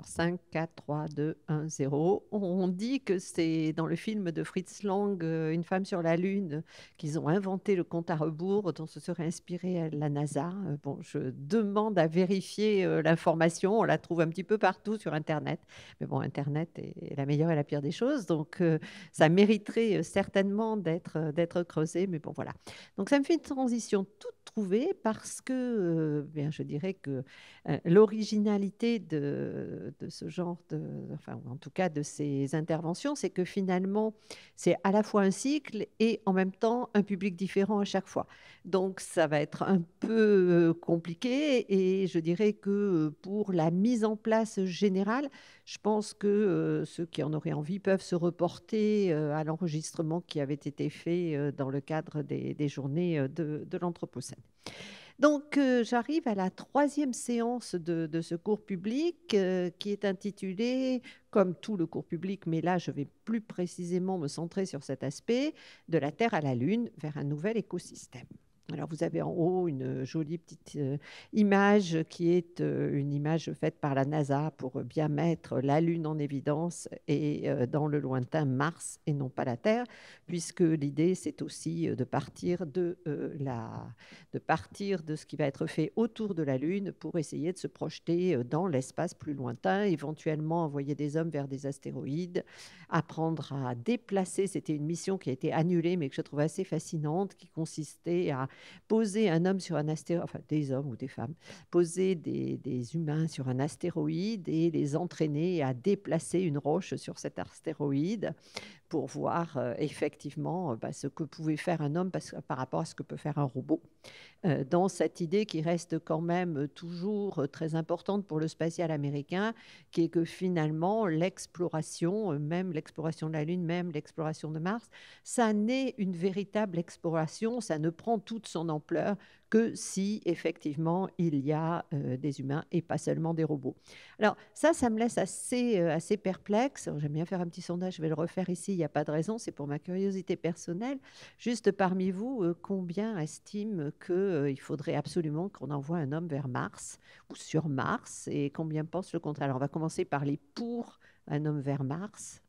5, 4, 3, 2, 1, 0. On dit que c'est dans le film de Fritz Lang, Une femme sur la Lune, qu'ils ont inventé le compte à rebours dont se serait inspirée la NASA. Bon, je demande à vérifier l'information. On la trouve un petit peu partout sur Internet. Mais bon, Internet est la meilleure et la pire des choses. Donc, ça mériterait certainement d'être creusé. Mais bon, voilà. Donc, ça me fait une transition toute trouvée parce que, bien, je dirais que l'originalité de ce genre de, enfin, ou en tout cas de ces interventions, c'est que finalement, c'est à la fois un cycle et en même temps un public différent à chaque fois. Donc, ça va être un peu compliqué et je dirais que pour la mise en place générale, je pense que ceux qui en auraient envie peuvent se reporter à l'enregistrement qui avait été fait dans le cadre des journées de l'Anthropocène. Donc, j'arrive à la troisième séance de ce cours public qui est intitulée, comme tout le cours public, mais là, je vais plus précisément me centrer sur cet aspect, de la Terre à la Lune vers un nouvel écosystème. Alors, vous avez en haut une jolie petite image qui est une image faite par la NASA pour bien mettre la Lune en évidence et dans le lointain Mars et non pas la Terre, puisque l'idée, c'est aussi de partir de ce qui va être fait autour de la Lune pour essayer de se projeter dans l'espace plus lointain, éventuellement envoyer des hommes vers des astéroïdes, apprendre à déplacer. C'était une mission qui a été annulée, mais que je trouve assez fascinante, qui consistait à poser un homme sur un astéroïde, enfin des hommes ou des femmes, poser des humains sur un astéroïde et les entraîner à déplacer une roche sur cet astéroïde pour voir effectivement ce que pouvait faire un homme par rapport à ce que peut faire un robot. Dans cette idée qui reste quand même toujours très importante pour le spatial américain, qui est que finalement l'exploration, même l'exploration de la Lune, même l'exploration de Mars, ça n'est une véritable exploration, ça ne prend toute son ampleur que si effectivement il y a des humains et pas seulement des robots. Alors ça me laisse assez perplexe. J'aime bien faire un petit sondage, je vais le refaire ici, il n'y a pas de raison, c'est pour ma curiosité personnelle. Juste parmi vous, combien estiment qu'il faudrait absolument qu'on envoie un homme vers Mars ou sur Mars et combien pensent le contraire? Alors, on va commencer par les pour un homme vers Mars.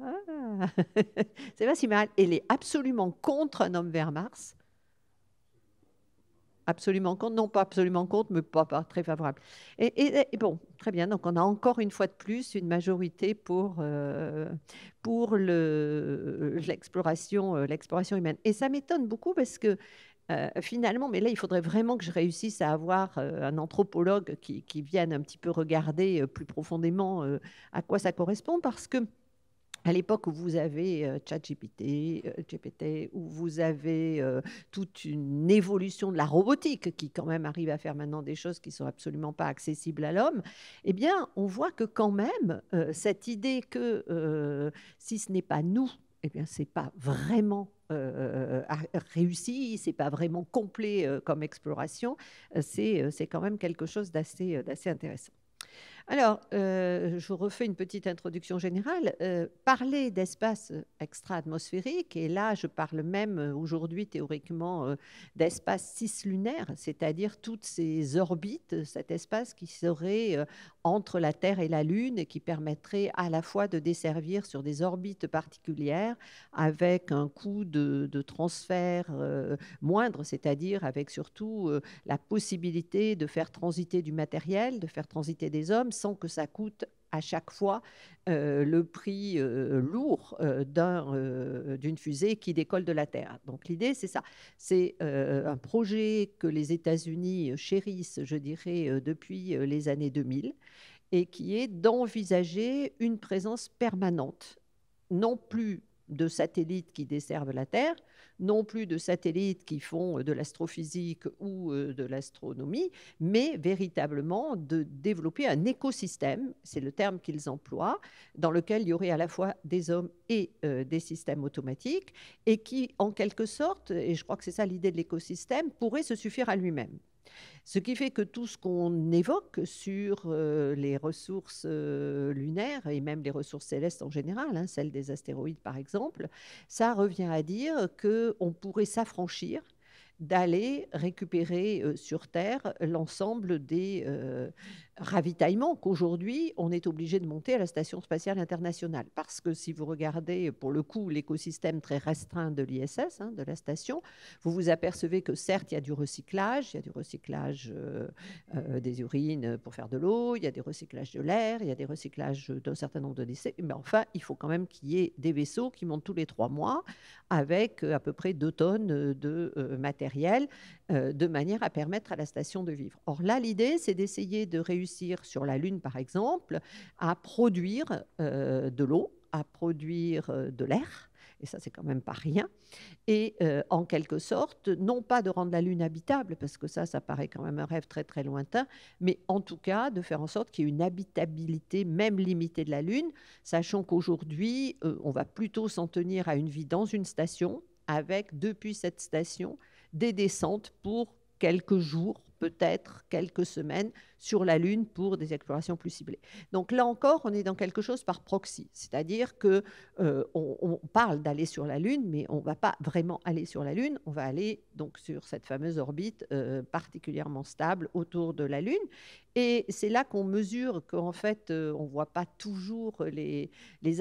Ah, c'est pas si mal. Et les absolument contre un homme vers Mars. Absolument contre, non pas absolument contre, mais pas très favorable. Et bon, très bien. Donc, on a encore une fois de plus une majorité pour l'exploration humaine. Et ça m'étonne beaucoup parce que finalement, mais là, il faudrait vraiment que je réussisse à avoir un anthropologue qui vienne un petit peu regarder plus profondément à quoi ça correspond parce que à l'époque où vous avez ChatGPT, GPT, où vous avez toute une évolution de la robotique qui quand même arrive à faire maintenant des choses qui sont absolument pas accessibles à l'homme, eh bien, on voit que quand même cette idée que si ce n'est pas nous, eh bien, c'est pas vraiment réussi, c'est pas vraiment complet comme exploration, c'est quand même quelque chose d'assez intéressant. Alors, je refais une petite introduction générale. Parler d'espace extra-atmosphérique, et là, je parle même aujourd'hui théoriquement d'espace cislunaire, c'est-à-dire toutes ces orbites, cet espace qui serait entre la Terre et la Lune et qui permettrait à la fois de desservir sur des orbites particulières avec un coût de transfert moindre, c'est-à-dire avec surtout la possibilité de faire transiter du matériel, de faire transiter des hommes sans que ça coûte à chaque fois le prix lourd d'une fusée qui décolle de la Terre. Donc l'idée, c'est ça. C'est un projet que les États-Unis chérissent, je dirais, depuis les années 2000 et qui est d'envisager une présence permanente, non plus de satellites qui desservent la Terre, non plus de satellites qui font de l'astrophysique ou de l'astronomie, mais véritablement de développer un écosystème, c'est le terme qu'ils emploient, dans lequel il y aurait à la fois des hommes et des systèmes automatiques, et qui, en quelque sorte, et je crois que c'est ça l'idée de l'écosystème, pourrait se suffire à lui-même. Ce qui fait que tout ce qu'on évoque sur les ressources lunaires et même les ressources célestes en général, hein, celles des astéroïdes par exemple, ça revient à dire qu'on pourrait s'affranchir d'aller récupérer sur Terre l'ensemble des ravitaillements qu'aujourd'hui on est obligé de monter à la Station spatiale internationale. Parce que si vous regardez pour le coup l'écosystème très restreint de l'ISS, hein, de la station, vous vous apercevez que certes il y a du recyclage, il y a du recyclage des urines pour faire de l'eau, il y a des recyclages de l'air, il y a des recyclages d'un certain nombre de décès, mais enfin il faut quand même qu'il y ait des vaisseaux qui montent tous les 3 mois avec à peu près 2 tonnes de matériel de manière à permettre à la station de vivre. Or là, l'idée, c'est d'essayer de réussir sur la Lune, par exemple, à produire de l'eau, à produire de l'air, et ça, c'est quand même pas rien, et en quelque sorte, non pas de rendre la Lune habitable, parce que ça paraît quand même un rêve très très lointain, mais en tout cas de faire en sorte qu'il y ait une habitabilité même limitée de la Lune, sachant qu'aujourd'hui, on va plutôt s'en tenir à une vie dans une station, avec depuis cette station des descentes pour quelques jours, peut-être quelques semaines sur la Lune pour des explorations plus ciblées. Donc là encore, on est dans quelque chose par proxy, c'est-à-dire que on parle d'aller sur la Lune, mais on ne va pas vraiment aller sur la Lune, on va aller donc sur cette fameuse orbite particulièrement stable autour de la Lune. Et c'est là qu'on mesure qu'en fait, on ne voit pas toujours les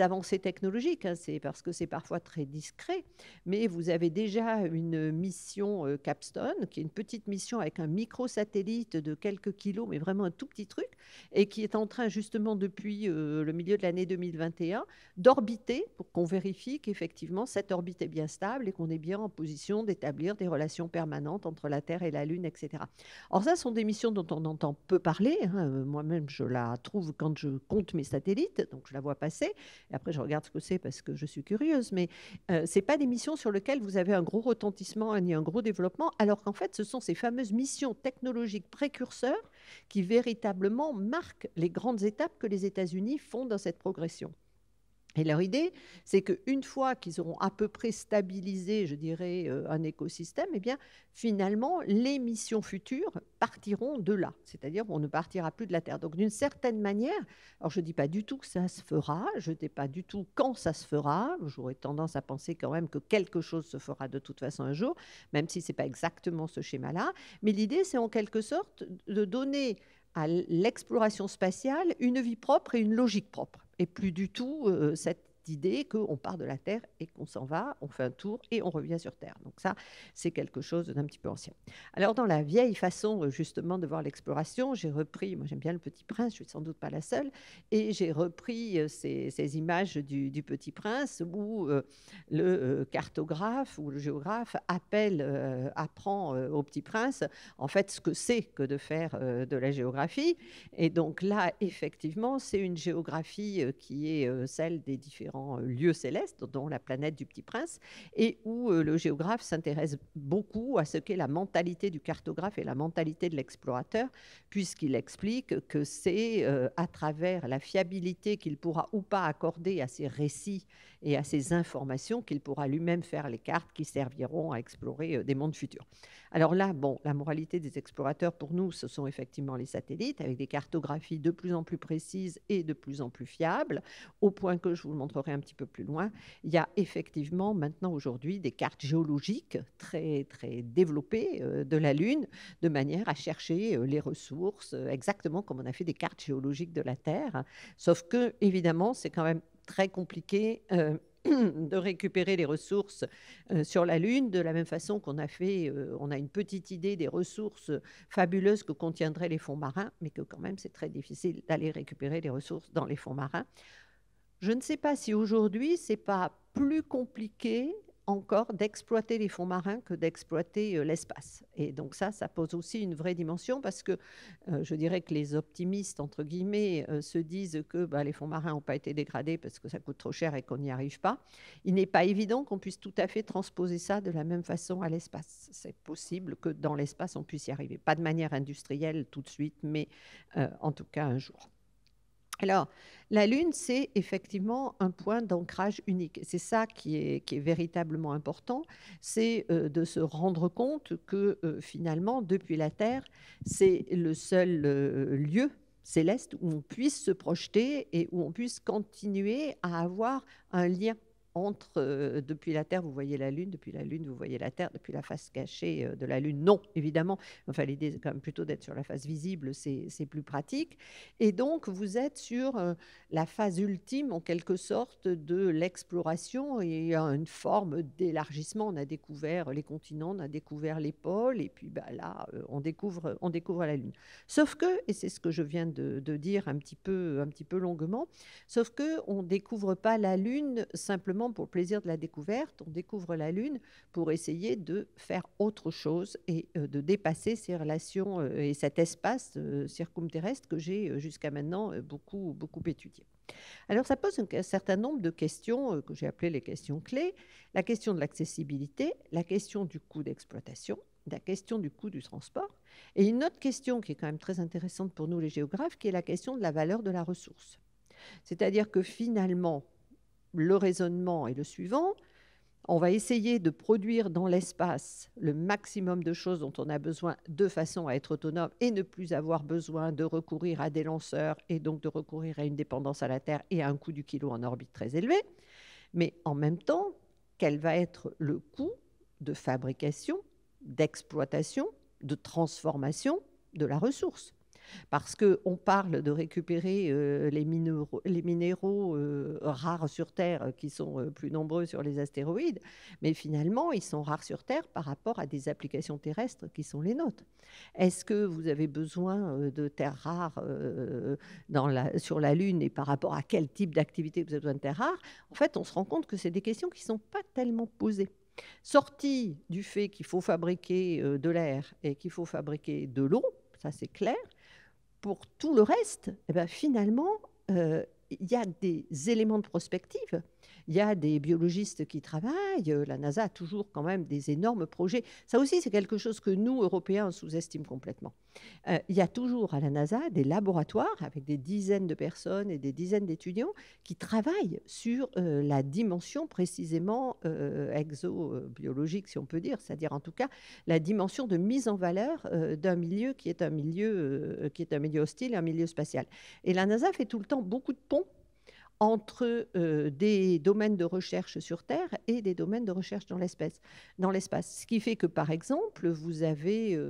avancées technologiques, hein, c'est parce que c'est parfois très discret, mais vous avez déjà une mission Capstone, qui est une petite mission avec un microsatellite de quelques kilos, mais vraiment un tout petit truc, et qui est en train justement depuis le milieu de l'année 2021 d'orbiter pour qu'on vérifie qu'effectivement cette orbite est bien stable et qu'on est bien en position d'établir des relations permanentes entre la Terre et la Lune, etc. Alors ça, ce sont des missions dont on entend peu parler, hein. Moi-même, je la trouve quand je compte mes satellites, donc je la vois passer, et après je regarde ce que c'est parce que je suis curieuse, mais ce n'est pas des missions sur lesquelles vous avez un gros retentissement ni un gros développement, alors qu'en fait, ce sont ces fameuses missions technologiques précurseurs qui véritablement marquent les grandes étapes que les États-Unis font dans cette progression. Et leur idée, c'est qu'une fois qu'ils auront à peu près stabilisé, je dirais, un écosystème, eh bien, finalement, les missions futures partiront de là. C'est-à-dire qu'on ne partira plus de la Terre. Donc, d'une certaine manière, alors je ne dis pas du tout que ça se fera, je ne dis pas du tout quand ça se fera. J'aurais tendance à penser quand même que quelque chose se fera de toute façon un jour, même si ce n'est pas exactement ce schéma-là. Mais l'idée, c'est en quelque sorte de donner à l'exploration spatiale une vie propre et une logique propre, et plus du tout cette idée qu'on part de la Terre et qu'on s'en va, on fait un tour et on revient sur Terre. Donc ça, c'est quelque chose d'un petit peu ancien. Alors dans la vieille façon justement de voir l'exploration, j'ai repris, moi j'aime bien le Petit Prince, je suis sans doute pas la seule, et j'ai repris ces images du Petit Prince où le cartographe ou le géographe apprend au Petit Prince en fait ce que c'est que de faire de la géographie. Et donc là, effectivement, c'est une géographie qui est celle des différents lieux célestes, dont la planète du Petit Prince, et où le géographe s'intéresse beaucoup à ce qu'est la mentalité du cartographe et la mentalité de l'explorateur, puisqu'il explique que c'est à travers la fiabilité qu'il pourra ou pas accorder à ses récits et à ces informations qu'il pourra lui-même faire les cartes qui serviront à explorer des mondes futurs. Alors là, bon, la moralité des explorateurs pour nous, ce sont effectivement les satellites avec des cartographies de plus en plus précises et de plus en plus fiables, au point que je vous le montrerai un petit peu plus loin. Il y a effectivement maintenant aujourd'hui des cartes géologiques très, très développées de la Lune, de manière à chercher les ressources, exactement comme on a fait des cartes géologiques de la Terre. Sauf que, évidemment, c'est quand même très compliqué de récupérer les ressources sur la Lune, de la même façon qu'on a fait, on a une petite idée des ressources fabuleuses que contiendraient les fonds marins, mais que quand même c'est très difficile d'aller récupérer les ressources dans les fonds marins. Je ne sais pas si aujourd'hui, c'est pas plus compliqué encore d'exploiter les fonds marins que d'exploiter l'espace. Et donc ça pose aussi une vraie dimension parce que je dirais que les optimistes, entre guillemets, se disent que les fonds marins n'ont pas été dégradés parce que ça coûte trop cher et qu'on n'y arrive pas. Il n'est pas évident qu'on puisse tout à fait transposer ça de la même façon à l'espace. C'est possible que dans l'espace, on puisse y arriver. Pas de manière industrielle tout de suite, mais en tout cas un jour. Alors, la Lune, c'est effectivement un point d'ancrage unique. C'est ça qui est véritablement important, c'est de se rendre compte que finalement, depuis la Terre, c'est le seul lieu céleste où on puisse se projeter et où on puisse continuer à avoir un lien entre, depuis la Terre, vous voyez la Lune, depuis la Lune, vous voyez la Terre, depuis la face cachée de la Lune, non, évidemment. Enfin, l'idée, c'est quand même plutôt d'être sur la face visible, c'est plus pratique. Et donc, vous êtes sur la phase ultime, en quelque sorte, de l'exploration et une forme d'élargissement. On a découvert les continents, on a découvert les pôles, et puis bah, là, on découvre la Lune. Sauf que, et c'est ce que je viens de dire un petit peu longuement, sauf qu'on ne découvre pas la Lune simplement pour le plaisir de la découverte, on découvre la Lune pour essayer de faire autre chose et de dépasser ces relations et cet espace circumterrestre que j'ai jusqu'à maintenant beaucoup étudié. Alors ça pose un certain nombre de questions que j'ai appelées les questions clés, la question de l'accessibilité, la question du coût d'exploitation, la question du coût du transport, et une autre question qui est quand même très intéressante pour nous les géographes, qui est la question de la valeur de la ressource. C'est-à-dire que finalement, le raisonnement est le suivant: on va essayer de produire dans l'espace le maximum de choses dont on a besoin de façon à être autonome et ne plus avoir besoin de recourir à des lanceurs et donc de recourir à une dépendance à la Terre et à un coût du kilo en orbite très élevé. Mais en même temps, quel va être le coût de fabrication, d'exploitation, de transformation de la ressource? Parce qu'on parle de récupérer les minéraux rares sur Terre, qui sont plus nombreux sur les astéroïdes, mais finalement, ils sont rares sur Terre par rapport à des applications terrestres qui sont les nôtres. Est-ce que vous avez besoin de terres rares sur la Lune, et par rapport à quel type d'activité vous avez besoin de terres rares? En fait, on se rend compte que c'est des questions qui ne sont pas tellement posées. Sorti du fait qu'il faut fabriquer de l'air et qu'il faut fabriquer de l'eau, ça c'est clair. Pour tout le reste, eh ben, finalement, il y a des éléments de prospective. Il y a des biologistes qui travaillent. La NASA a toujours quand même des énormes projets. Ça aussi, c'est quelque chose que nous, Européens, sous-estiment complètement. Il y a toujours à la NASA des laboratoires avec des dizaines de personnes et des dizaines d'étudiants qui travaillent sur la dimension précisément exobiologique, si on peut dire, c'est-à-dire en tout cas la dimension de mise en valeur d'un milieu qui est un milieu hostile, un milieu spatial. Et la NASA fait tout le temps beaucoup de ponts entre des domaines de recherche sur Terre et des domaines de recherche dans l'espace. Ce qui fait que, par exemple, vous avez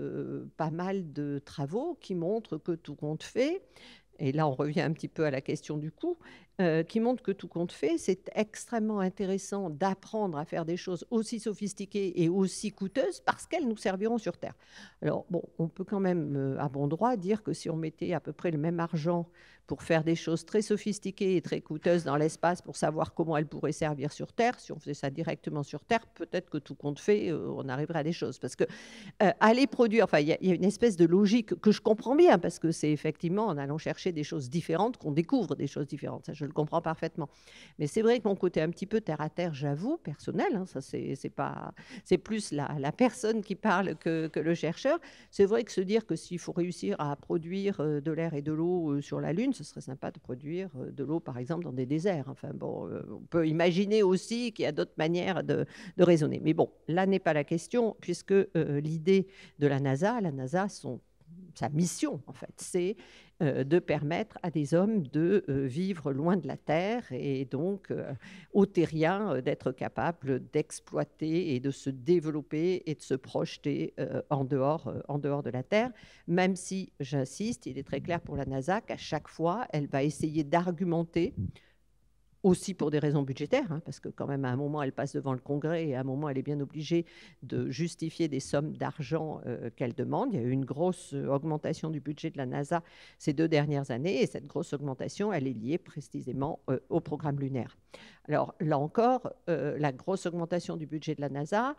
pas mal de travaux qui montrent que tout compte fait, et là on revient un petit peu à la question du coût, qui montre que tout compte fait, c'est extrêmement intéressant d'apprendre à faire des choses aussi sophistiquées et aussi coûteuses parce qu'elles nous serviront sur Terre. Alors bon, on peut quand même à bon droit dire que si on mettait à peu près le même argent pour faire des choses très sophistiquées et très coûteuses dans l'espace pour savoir comment elles pourraient servir sur Terre, si on faisait ça directement sur Terre, peut-être que tout compte fait, on arriverait à des choses. Parce que aller produire, enfin, il y a une espèce de logique que je comprends bien, parce que c'est effectivement en allant chercher des choses différentes qu'on découvre des choses différentes. Ça, je le comprends parfaitement. Mais c'est vrai que mon côté un petit peu terre à terre, j'avoue, personnel, hein, ça c'est plus la personne qui parle que le chercheur. C'est vrai que se dire que s'il faut réussir à produire de l'air et de l'eau sur la Lune, ce serait sympa de produire de l'eau, par exemple, dans des déserts. Enfin bon, on peut imaginer aussi qu'il y a d'autres manières de raisonner. Mais bon, là n'est pas la question, puisque l'idée de la NASA, sa mission, en fait, c'est de permettre à des hommes de vivre loin de la Terre et donc aux terriens d'être capables d'exploiter et de se développer et de se projeter en dehors de la Terre, même si, j'insiste, il est très clair pour la NASA qu'à chaque fois, elle va essayer d'argumenter aussi pour des raisons budgétaires, hein, parce que quand même à un moment elle passe devant le Congrès et à un moment elle est bien obligée de justifier des sommes d'argent qu'elle demande. Il y a eu une grosse augmentation du budget de la NASA ces 2 dernières années, et cette grosse augmentation, elle est liée précisément au programme lunaire. Alors là encore, la grosse augmentation du budget de la NASA,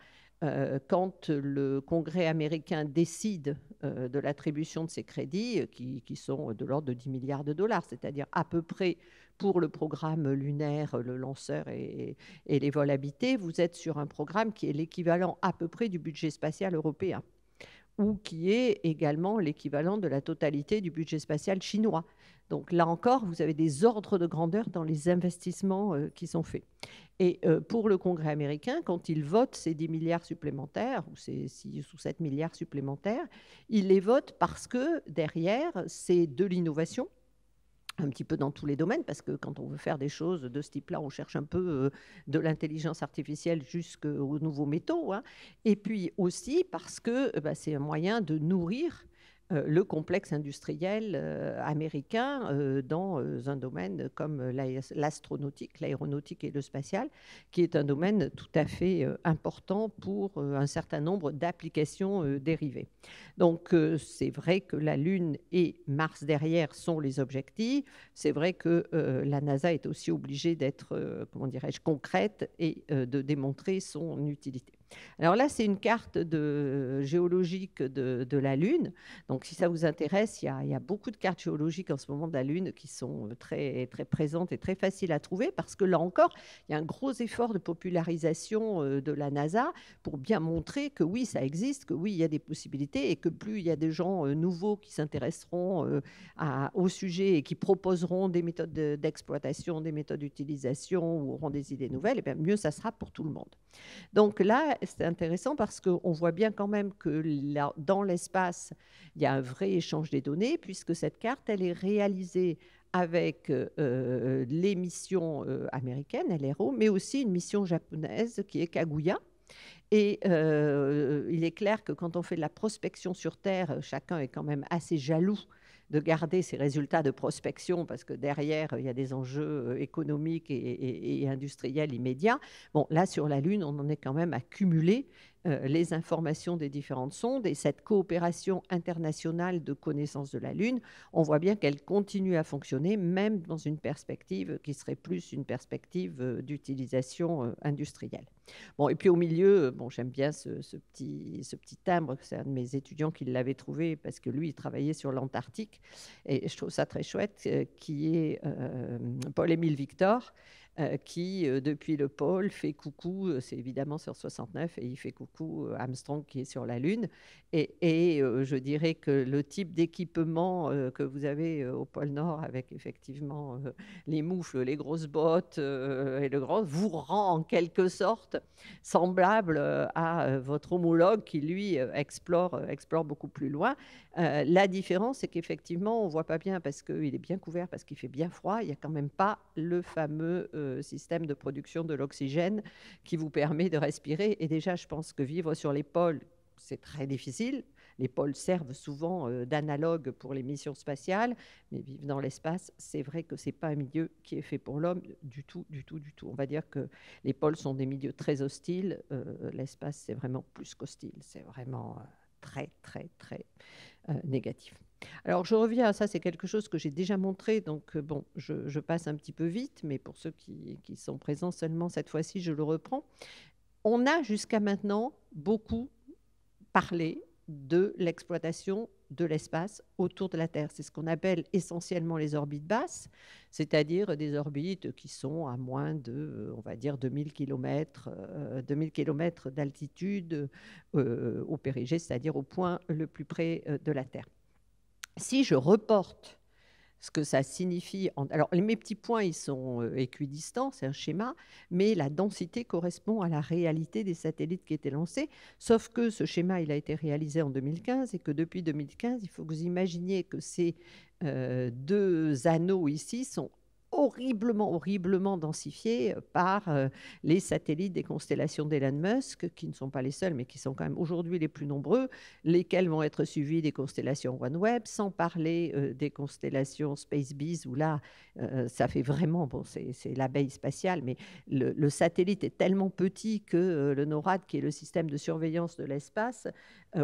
quand le Congrès américain décide de l'attribution de ces crédits, qui sont de l'ordre de 10 milliards de dollars, c'est-à-dire à peu près pour le programme lunaire, le lanceur et les vols habités, vous êtes sur un programme qui est l'équivalent à peu près du budget spatial européen, ou qui est également l'équivalent de la totalité du budget spatial chinois. Donc là encore, vous avez des ordres de grandeur dans les investissements qui sont faits. Et pour le Congrès américain, quand il vote ces 10 milliards supplémentaires, ou ces 6 ou 7 milliards supplémentaires, il les vote parce que derrière, c'est de l'innovation, un petit peu dans tous les domaines, parce que quand on veut faire des choses de ce type-là, on cherche un peu de l'intelligence artificielle jusqu'aux nouveaux métaux, hein. Et puis aussi parce que bah, c'est un moyen de nourrir le complexe industriel américain dans un domaine comme l'astronautique, l'aéronautique et le spatial, qui est un domaine tout à fait important pour un certain nombre d'applications dérivées. Donc, c'est vrai que la Lune et Mars derrière sont les objectifs. C'est vrai que la NASA est aussi obligée d'être, comment dirais-je, concrète et de démontrer son utilité. Alors là, c'est une carte géologique de la Lune. Donc, si ça vous intéresse, il y a beaucoup de cartes géologiques en ce moment de la Lune qui sont très, très présentes et très faciles à trouver parce que là encore, il y a un gros effort de popularisation de la NASA pour bien montrer que oui, ça existe, que oui, il y a des possibilités et que plus il y a des gens nouveaux qui s'intéresseront au sujet et qui proposeront des méthodes d'exploitation, des méthodes d'utilisation ou auront des idées nouvelles, et bien mieux ça sera pour tout le monde. Donc là, c'est intéressant parce qu'on voit bien quand même que là, dans l'espace, il y a un vrai échange des données puisque cette carte, elle est réalisée avec les missions américaines, LRO, mais aussi une mission japonaise qui est Kaguya. Et il est clair que quand on fait de la prospection sur Terre, chacun est quand même assez jaloux de garder ces résultats de prospection parce que derrière, il y a des enjeux économiques et industriels immédiats. Bon, là, sur la Lune, on en est quand même à cumuler les informations des différentes sondes et cette coopération internationale de connaissance de la Lune, on voit bien qu'elle continue à fonctionner, même dans une perspective qui serait plus une perspective d'utilisation industrielle. Bon, et puis au milieu, bon, j'aime bien ce petit timbre, c'est un de mes étudiants qui l'avait trouvé parce que lui, il travaillait sur l'Antarctique et je trouve ça très chouette, qui est Paul-Émile Victor, qui, depuis le pôle, fait coucou, c'est évidemment sur 69, et il fait coucou Armstrong qui est sur la Lune. Et je dirais que le type d'équipement que vous avez au pôle Nord, avec effectivement les moufles, les grosses bottes et le grand, vous rend en quelque sorte semblable à votre homologue qui, lui, explore beaucoup plus loin. La différence, c'est qu'effectivement, on ne voit pas bien parce qu'il est bien couvert, parce qu'il fait bien froid. Il n'y a quand même pas le fameux système de production de l'oxygène qui vous permet de respirer. Et déjà, je pense que vivre sur les pôles, c'est très difficile. Les pôles servent souvent d'analogue pour les missions spatiales, mais vivre dans l'espace, c'est vrai que ce n'est pas un milieu qui est fait pour l'homme du tout, du tout, du tout. On va dire que les pôles sont des milieux très hostiles. L'espace, c'est vraiment plus qu'hostile. C'est vraiment très, très, très négatif. Alors, je reviens à ça, c'est quelque chose que j'ai déjà montré, donc bon, je passe un petit peu vite, mais pour ceux qui sont présents seulement cette fois-ci, je le reprends. On a jusqu'à maintenant beaucoup parlé de l'exploitation de l'espace autour de la Terre. C'est ce qu'on appelle essentiellement les orbites basses, c'est-à-dire des orbites qui sont à moins de, on va dire, 2000 km, 2000 km d'altitude au périgée, c'est-à-dire au point le plus près de la Terre. Si je reporte ce que ça signifie. Alors, mes petits points, ils sont équidistants, c'est un schéma, mais la densité correspond à la réalité des satellites qui étaient lancés, sauf que ce schéma, il a été réalisé en 2015 et que depuis 2015, il faut que vous imaginiez que ces deux anneaux ici sont horriblement, horriblement densifiés par les satellites des constellations d'Elon Musk, qui ne sont pas les seuls, mais qui sont quand même aujourd'hui les plus nombreux, lesquels vont être suivis des constellations OneWeb, sans parler des constellations SpaceBees, où là, ça fait vraiment, bon, c'est l'abeille spatiale, mais le satellite est tellement petit que le NORAD, qui est le système de surveillance de l'espace,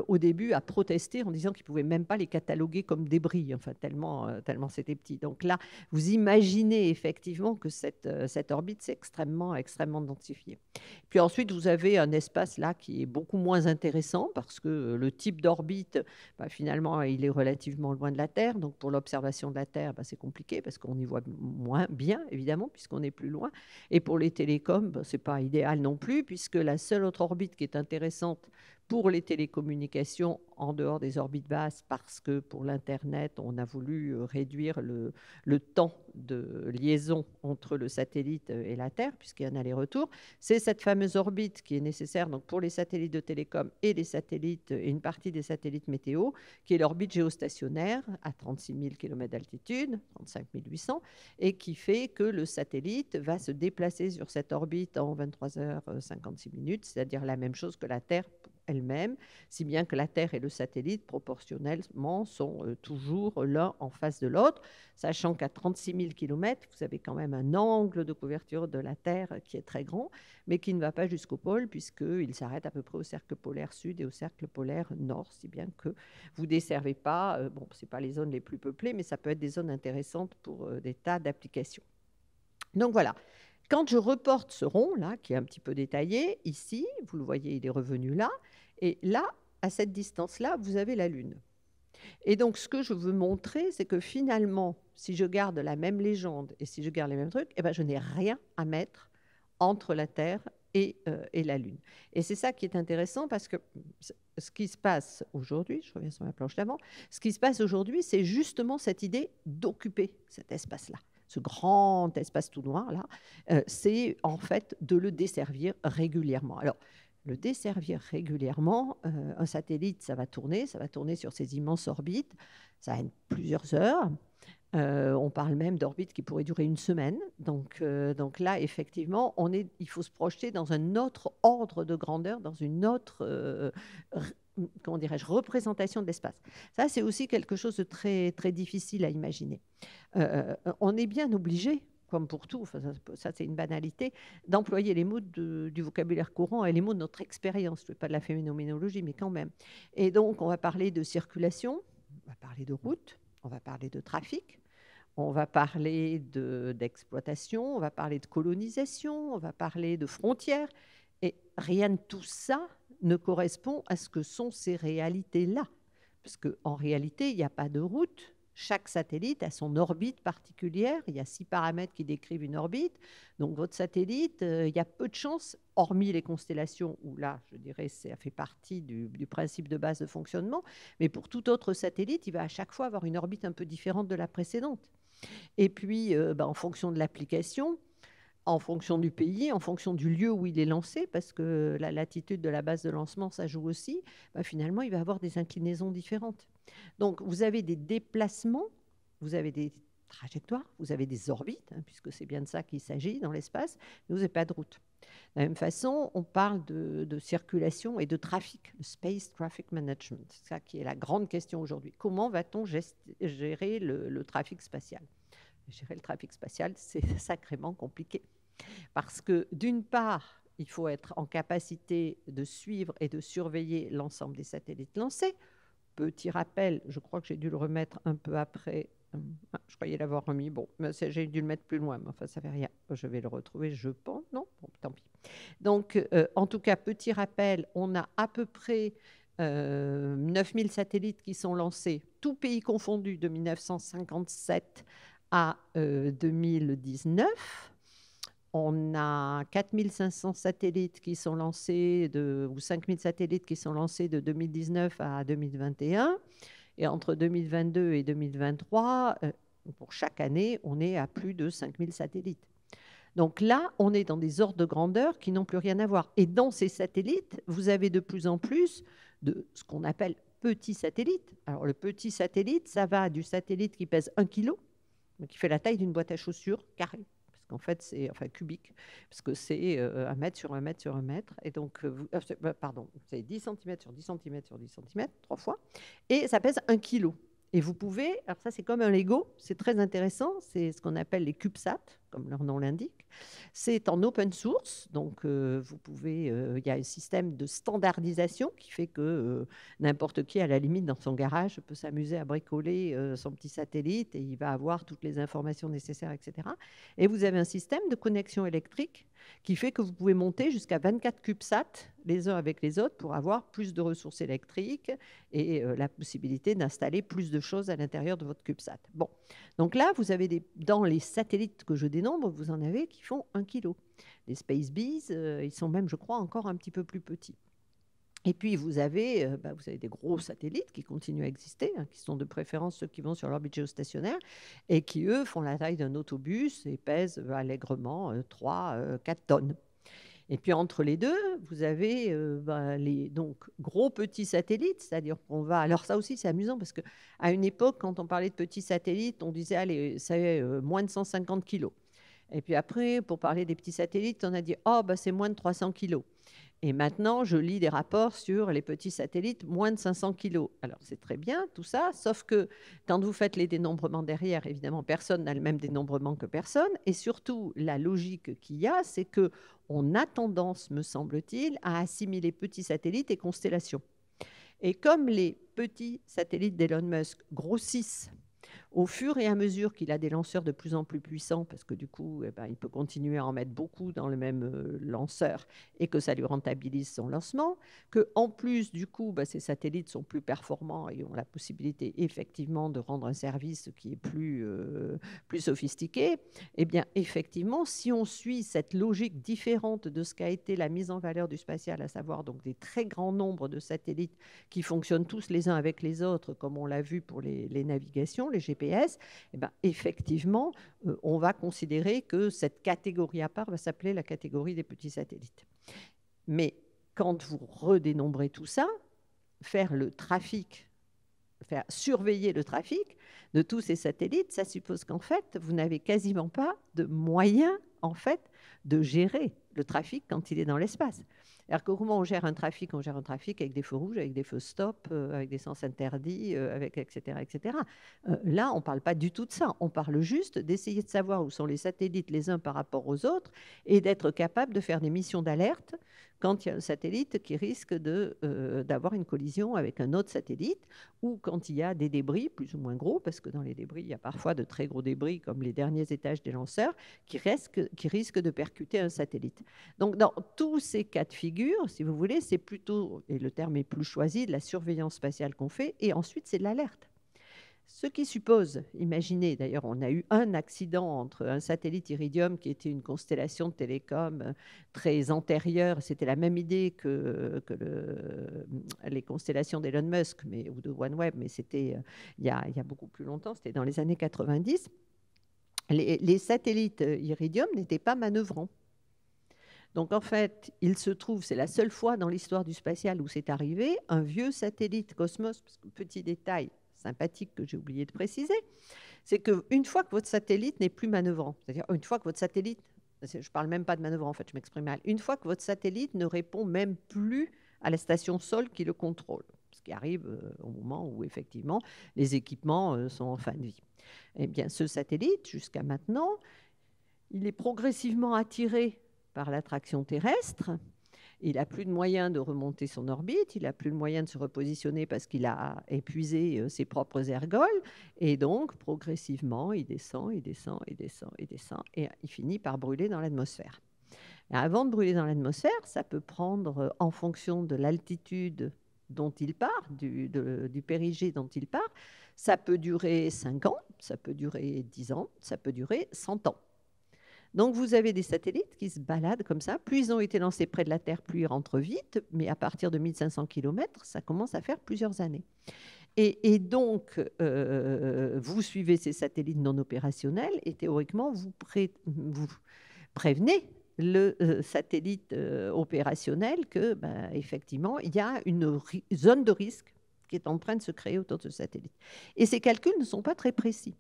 au début a protesté en disant qu'il ne pouvait même pas les cataloguer comme débris, enfin, tellement c'était petit. Donc là, vous imaginez effectivement que cette orbite, c'est extrêmement, extrêmement densifié. Puis ensuite, vous avez un espace là qui est beaucoup moins intéressant parce que le type d'orbite, bah, finalement, il est relativement loin de la Terre. Donc pour l'observation de la Terre, bah, c'est compliqué parce qu'on y voit moins bien, évidemment, puisqu'on est plus loin. Et pour les télécoms, bah, ce n'est pas idéal non plus, puisque la seule autre orbite qui est intéressante Pour les télécommunications en dehors des orbites basses, parce que pour l'Internet, on a voulu réduire le temps de liaison entre le satellite et la Terre, puisqu'il y a un aller-retour. C'est cette fameuse orbite qui est nécessaire donc, pour les satellites de télécom et les satellites et une partie des satellites météo, qui est l'orbite géostationnaire à 36 000 km d'altitude, 35 800, et qui fait que le satellite va se déplacer sur cette orbite en 23h56, c'est-à-dire la même chose que la Terre elle-même, si bien que la Terre et le satellite, proportionnellement, sont toujours l'un en face de l'autre, sachant qu'à 36 000 km, vous avez quand même un angle de couverture de la Terre qui est très grand, mais qui ne va pas jusqu'au pôle, puisqu'il s'arrête à peu près au cercle polaire sud et au cercle polaire nord, si bien que vous ne desservez pas, bon, ce n'est pas les zones les plus peuplées, mais ça peut être des zones intéressantes pour des tas d'applications. Donc voilà. Quand je reporte ce rond-là, qui est un petit peu détaillé, ici, vous le voyez, il est revenu là, et là, à cette distance-là, vous avez la Lune. Et donc, ce que je veux montrer, c'est que finalement, si je garde la même légende et si je garde les mêmes trucs, eh ben, je n'ai rien à mettre entre la Terre et la Lune. Et c'est ça qui est intéressant parce que ce qui se passe aujourd'hui, je reviens sur ma planche d'avant, ce qui se passe aujourd'hui, c'est justement cette idée d'occuper cet espace-là. Ce grand espace tout noir, là, c'est en fait de le desservir régulièrement. Alors, le desservir régulièrement, un satellite, ça va tourner sur ces immenses orbites, ça va être plusieurs heures. On parle même d'orbites qui pourraient durer une semaine. Donc là, effectivement, il faut se projeter dans un autre ordre de grandeur, dans une autre comment dirais-je, représentation de l'espace. Ça, c'est aussi quelque chose de très, très difficile à imaginer. On est bien obligé, comme pour tout, enfin, ça c'est une banalité, d'employer les mots du vocabulaire courant et les mots de notre expérience. Je ne fais pas de la phénoménologie, mais quand même. Et donc, on va parler de circulation, on va parler de route, on va parler de trafic, on va parler d'exploitation, on va parler de colonisation, on va parler de frontières. Et rien de tout ça ne correspond à ce que sont ces réalités-là. Parce qu'en réalité, il n'y a pas de route. Chaque satellite a son orbite particulière. Il y a 6 paramètres qui décrivent une orbite. Donc, votre satellite, il y a peu de chances, hormis les constellations, où là, je dirais, ça fait partie du principe de base de fonctionnement. Mais pour tout autre satellite, il va à chaque fois avoir une orbite un peu différente de la précédente. Et puis, en fonction de l'application, en fonction du pays, en fonction du lieu où il est lancé, parce que la latitude de la base de lancement, ça joue aussi, finalement, il va avoir des inclinaisons différentes. Donc, vous avez des déplacements, vous avez des trajectoires, vous avez des orbites, puisque c'est bien de ça qu'il s'agit dans l'espace, mais vous n'avez pas de route. De la même façon, on parle de circulation et de trafic, le Space Traffic Management. C'est ça qui est la grande question aujourd'hui. Comment va-t-on gérer le trafic spatial ? Gérer le trafic spatial, c'est sacrément compliqué. Parce que d'une part, il faut être en capacité de suivre et de surveiller l'ensemble des satellites lancés. Petit rappel, je crois que j'ai dû le remettre un peu après. Je croyais l'avoir remis. Bon, j'ai dû le mettre plus loin, mais enfin, ça ne fait rien. Je vais le retrouver, je pense. Non, bon, tant pis. Donc, en tout cas, petit rappel, on a à peu près 9000 satellites qui sont lancés, tous pays confondus, de 1957 à 2019. On a 4500 satellites qui sont lancés, ou 5000 satellites qui sont lancés de 2019 à 2021. Et entre 2022 et 2023, pour chaque année, on est à plus de 5000 satellites. Donc là, on est dans des ordres de grandeur qui n'ont plus rien à voir. Et dans ces satellites, vous avez de plus en plus de ce qu'on appelle petits satellites. Alors le petit satellite, ça va du satellite qui pèse 1 kg, qui fait la taille d'une boîte à chaussures carrée. Parce qu'en fait, c'est cubique, parce que c'est 1 mètre sur 1 mètre sur 1 mètre. Et donc, c'est 10 cm sur 10 cm sur 10 cm, 3 fois. Et ça pèse 1 kg. Et vous pouvez, alors ça c'est comme un Lego, c'est très intéressant, c'est ce qu'on appelle les CubeSats, comme leur nom l'indique. C'est en open source, donc vous pouvez, il y a un système de standardisation qui fait que n'importe qui, à la limite, dans son garage, peut s'amuser à bricoler son petit satellite et il va avoir toutes les informations nécessaires, etc. Et vous avez un système de connexion électrique qui fait que vous pouvez monter jusqu'à 24 CubeSats les uns avec les autres pour avoir plus de ressources électriques et la possibilité d'installer plus de choses à l'intérieur de votre CubeSat. Bon, donc là, vous avez dans les satellites que je dénombre, vous en avez qui font 1 kg. Les Space Bees, ils sont même, je crois, encore un petit peu plus petits. Et puis, vous avez des gros satellites qui continuent à exister, hein, qui sont de préférence ceux qui vont sur l'orbite géostationnaire et qui, eux, font la taille d'un autobus et pèsent allègrement 3, 4 tonnes. Et puis entre les deux, vous avez les donc, gros petits satellites, c'est-à-dire qu'on va. Alors ça aussi, c'est amusant parce qu'à une époque, quand on parlait de petits satellites, on disait, allez, c'est moins de 150 kilos. Et puis après, pour parler des petits satellites, on a dit, oh, bah, c'est moins de 300 kilos. Et maintenant, je lis des rapports sur les petits satellites, moins de 500 kilos. Alors, c'est très bien tout ça, sauf que quand vous faites les dénombrements derrière, évidemment, personne n'a le même dénombrement que personne. Et surtout, la logique qu'il y a, c'est que on a tendance, me semble-t-il, à assimiler petits satellites et constellations. Et comme les petits satellites d'Elon Musk grossissent au fur et à mesure qu'il a des lanceurs de plus en plus puissants, parce que du coup, il peut continuer à en mettre beaucoup dans le même lanceur et que ça lui rentabilise son lancement, qu'en plus, du coup, ces satellites sont plus performants et ont la possibilité effectivement de rendre un service qui est plus sophistiqué, eh bien, effectivement, si on suit cette logique différente de ce qu'a été la mise en valeur du spatial, à savoir donc des très grands nombres de satellites qui fonctionnent tous les uns avec les autres, comme on l'a vu pour les navigations, les GPS, effectivement, on va considérer que cette catégorie à part va s'appeler la catégorie des petits satellites. Mais quand vous redénombrez tout ça, faire surveiller le trafic de tous ces satellites, ça suppose qu'en fait, vous n'avez quasiment pas de moyens en fait, de gérer le trafic quand il est dans l'espace. Alors que comment on gère un trafic? On gère un trafic avec des feux rouges, avec des feux stop, avec des sens interdits, etc. etc. Là, on ne parle pas du tout de ça. On parle juste d'essayer de savoir où sont les satellites les uns par rapport aux autres et d'être capable de faire des missions d'alerte quand il y a un satellite qui risque d'avoir une collision avec un autre satellite ou quand il y a des débris plus ou moins gros, parce que dans les débris, il y a parfois de très gros débris comme les derniers étages des lanceurs qui risquent de percuter un satellite. Donc, dans tous ces cas de figure, si vous voulez, c'est plutôt, et le terme est plus choisi, de la surveillance spatiale qu'on fait, et ensuite c'est de l'alerte. Ce qui suppose, imaginez, d'ailleurs, on a eu un accident entre un satellite Iridium qui était une constellation de télécom très antérieure, c'était la même idée que les constellations d'Elon Musk ou de OneWeb, mais c'était il y a beaucoup plus longtemps, c'était dans les années 90. Les satellites Iridium n'étaient pas manœuvrants. Donc en fait, il se trouve, c'est la seule fois dans l'histoire du spatial où c'est arrivé, un vieux satellite Cosmos, parce que petit détail sympathique que j'ai oublié de préciser, c'est qu'une fois que votre satellite n'est plus manœuvrant, c'est-à-dire une fois que votre satellite, je ne parle même pas de manœuvrant en fait, je m'exprime mal, une fois que votre satellite ne répond même plus à la station sol qui le contrôle, ce qui arrive au moment où effectivement les équipements sont en fin de vie. Eh bien ce satellite, jusqu'à maintenant, il est progressivement attiré par l'attraction terrestre. Il n'a plus de moyens de remonter son orbite, il n'a plus de moyens de se repositionner parce qu'il a épuisé ses propres ergols. Et donc, progressivement, il descend, il descend, il descend, il descend, et il finit par brûler dans l'atmosphère. Avant de brûler dans l'atmosphère, ça peut prendre, en fonction de l'altitude dont il part, du périgée dont il part, ça peut durer 5 ans, ça peut durer 10 ans, ça peut durer 100 ans. Donc, vous avez des satellites qui se baladent comme ça. Plus ils ont été lancés près de la Terre, plus ils rentrent vite. Mais à partir de 1500 km, ça commence à faire plusieurs années. Et donc, vous suivez ces satellites non opérationnels et théoriquement, vous prévenez le satellite opérationnel que, effectivement, il y a une zone de risque qui est en train de se créer autour de ce satellite. Et ces calculs ne sont pas très précis.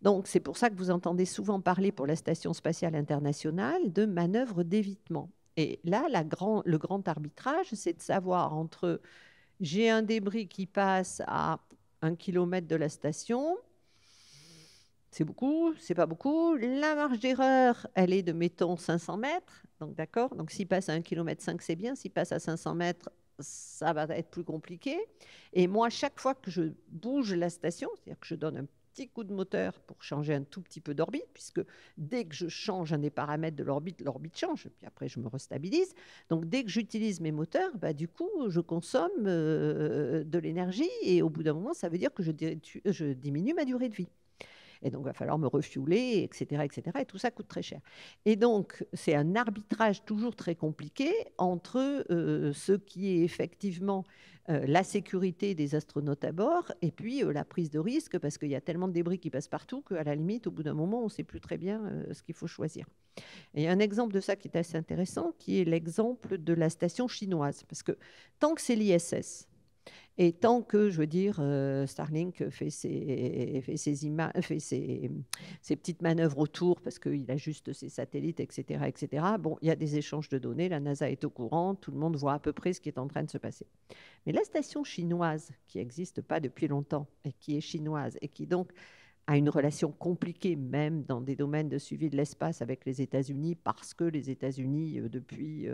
Donc, c'est pour ça que vous entendez souvent parler pour la Station spatiale internationale de manœuvres d'évitement. Et là, le grand arbitrage, c'est de savoir entre j'ai un débris qui passe à 1 kilomètre de la station, c'est beaucoup, c'est pas beaucoup. La marge d'erreur, elle est de, mettons, 500 mètres. Donc, d'accord. Donc, s'il passe à 1,5 km, c'est bien. S'il passe à 500 mètres, ça va être plus compliqué. Et moi, chaque fois que je bouge la station, c'est-à-dire que je donne un petit coup de moteur pour changer un tout petit peu d'orbite, puisque dès que je change un des paramètres de l'orbite, l'orbite change, puis après je me restabilise. Donc dès que j'utilise mes moteurs, du coup, je consomme de l'énergie et au bout d'un moment, ça veut dire que je diminue ma durée de vie. Et donc, il va falloir me refueler, etc., etc. Et tout ça coûte très cher. Et donc, c'est un arbitrage toujours très compliqué entre ce qui est effectivement la sécurité des astronautes à bord et puis la prise de risque, parce qu'il y a tellement de débris qui passent partout qu'à la limite, au bout d'un moment, on ne sait plus très bien ce qu'il faut choisir. Et il y a un exemple de ça qui est assez intéressant, qui est l'exemple de la station chinoise. Parce que tant que c'est l'ISS, et tant que, je veux dire, Starlink fait ses petites manœuvres autour parce qu'il ajuste ses satellites, etc., etc., bon, il y a des échanges de données, la NASA est au courant, tout le monde voit à peu près ce qui est en train de se passer. Mais la station chinoise, qui n'existe pas depuis longtemps, et qui est chinoise, et qui donc a une relation compliquée même dans des domaines de suivi de l'espace avec les États-Unis, parce que les États-Unis, depuis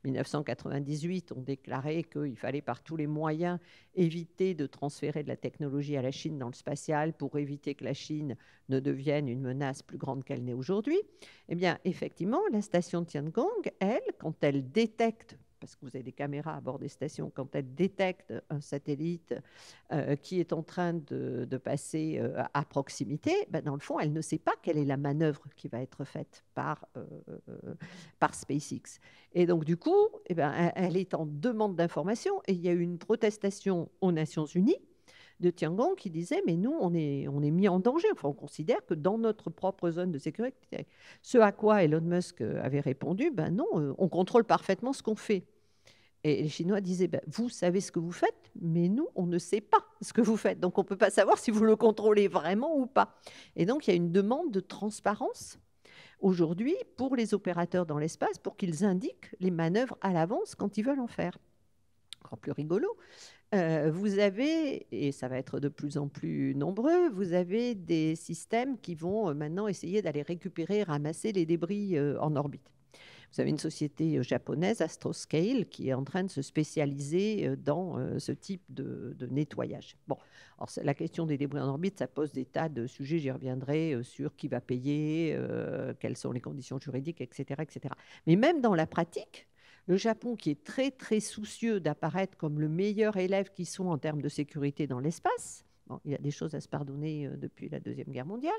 1998, ont déclaré qu'il fallait par tous les moyens éviter de transférer de la technologie à la Chine dans le spatial pour éviter que la Chine ne devienne une menace plus grande qu'elle n'est aujourd'hui. Eh bien, effectivement, la station de Tiangong, elle, quand elle détecte, parce que vous avez des caméras à bord des stations, quand elle détecte un satellite qui est en train de passer à proximité, ben dans le fond, elle ne sait pas quelle est la manœuvre qui va être faite par SpaceX. Et donc, du coup, eh ben, elle est en demande d'information et il y a eu une protestation aux Nations Unies de Tiangong qui disait mais nous, on est mis en danger. Enfin, on considère que dans notre propre zone de sécurité. Ce à quoi Elon Musk avait répondu ben non, on contrôle parfaitement ce qu'on fait. Et les Chinois disaient, ben, vous savez ce que vous faites, mais nous, on ne sait pas ce que vous faites. Donc, on ne peut pas savoir si vous le contrôlez vraiment ou pas. Et donc, il y a une demande de transparence aujourd'hui pour les opérateurs dans l'espace pour qu'ils indiquent les manœuvres à l'avance quand ils veulent en faire. Encore plus rigolo, vous avez, et ça va être de plus en plus nombreux, vous avez des systèmes qui vont maintenant essayer d'aller récupérer, ramasser les débris en orbite. Vous avez une société japonaise, Astroscale, qui est en train de se spécialiser dans ce type de nettoyage. Bon, alors la question des débris en orbite, ça pose des tas de sujets, j'y reviendrai, sur qui va payer, quelles sont les conditions juridiques, etc., etc. Mais même dans la pratique, le Japon, qui est très, très soucieux d'apparaître comme le meilleur élève qui soit en termes de sécurité dans l'espace, bon, il y a des choses à se pardonner depuis la Deuxième Guerre mondiale,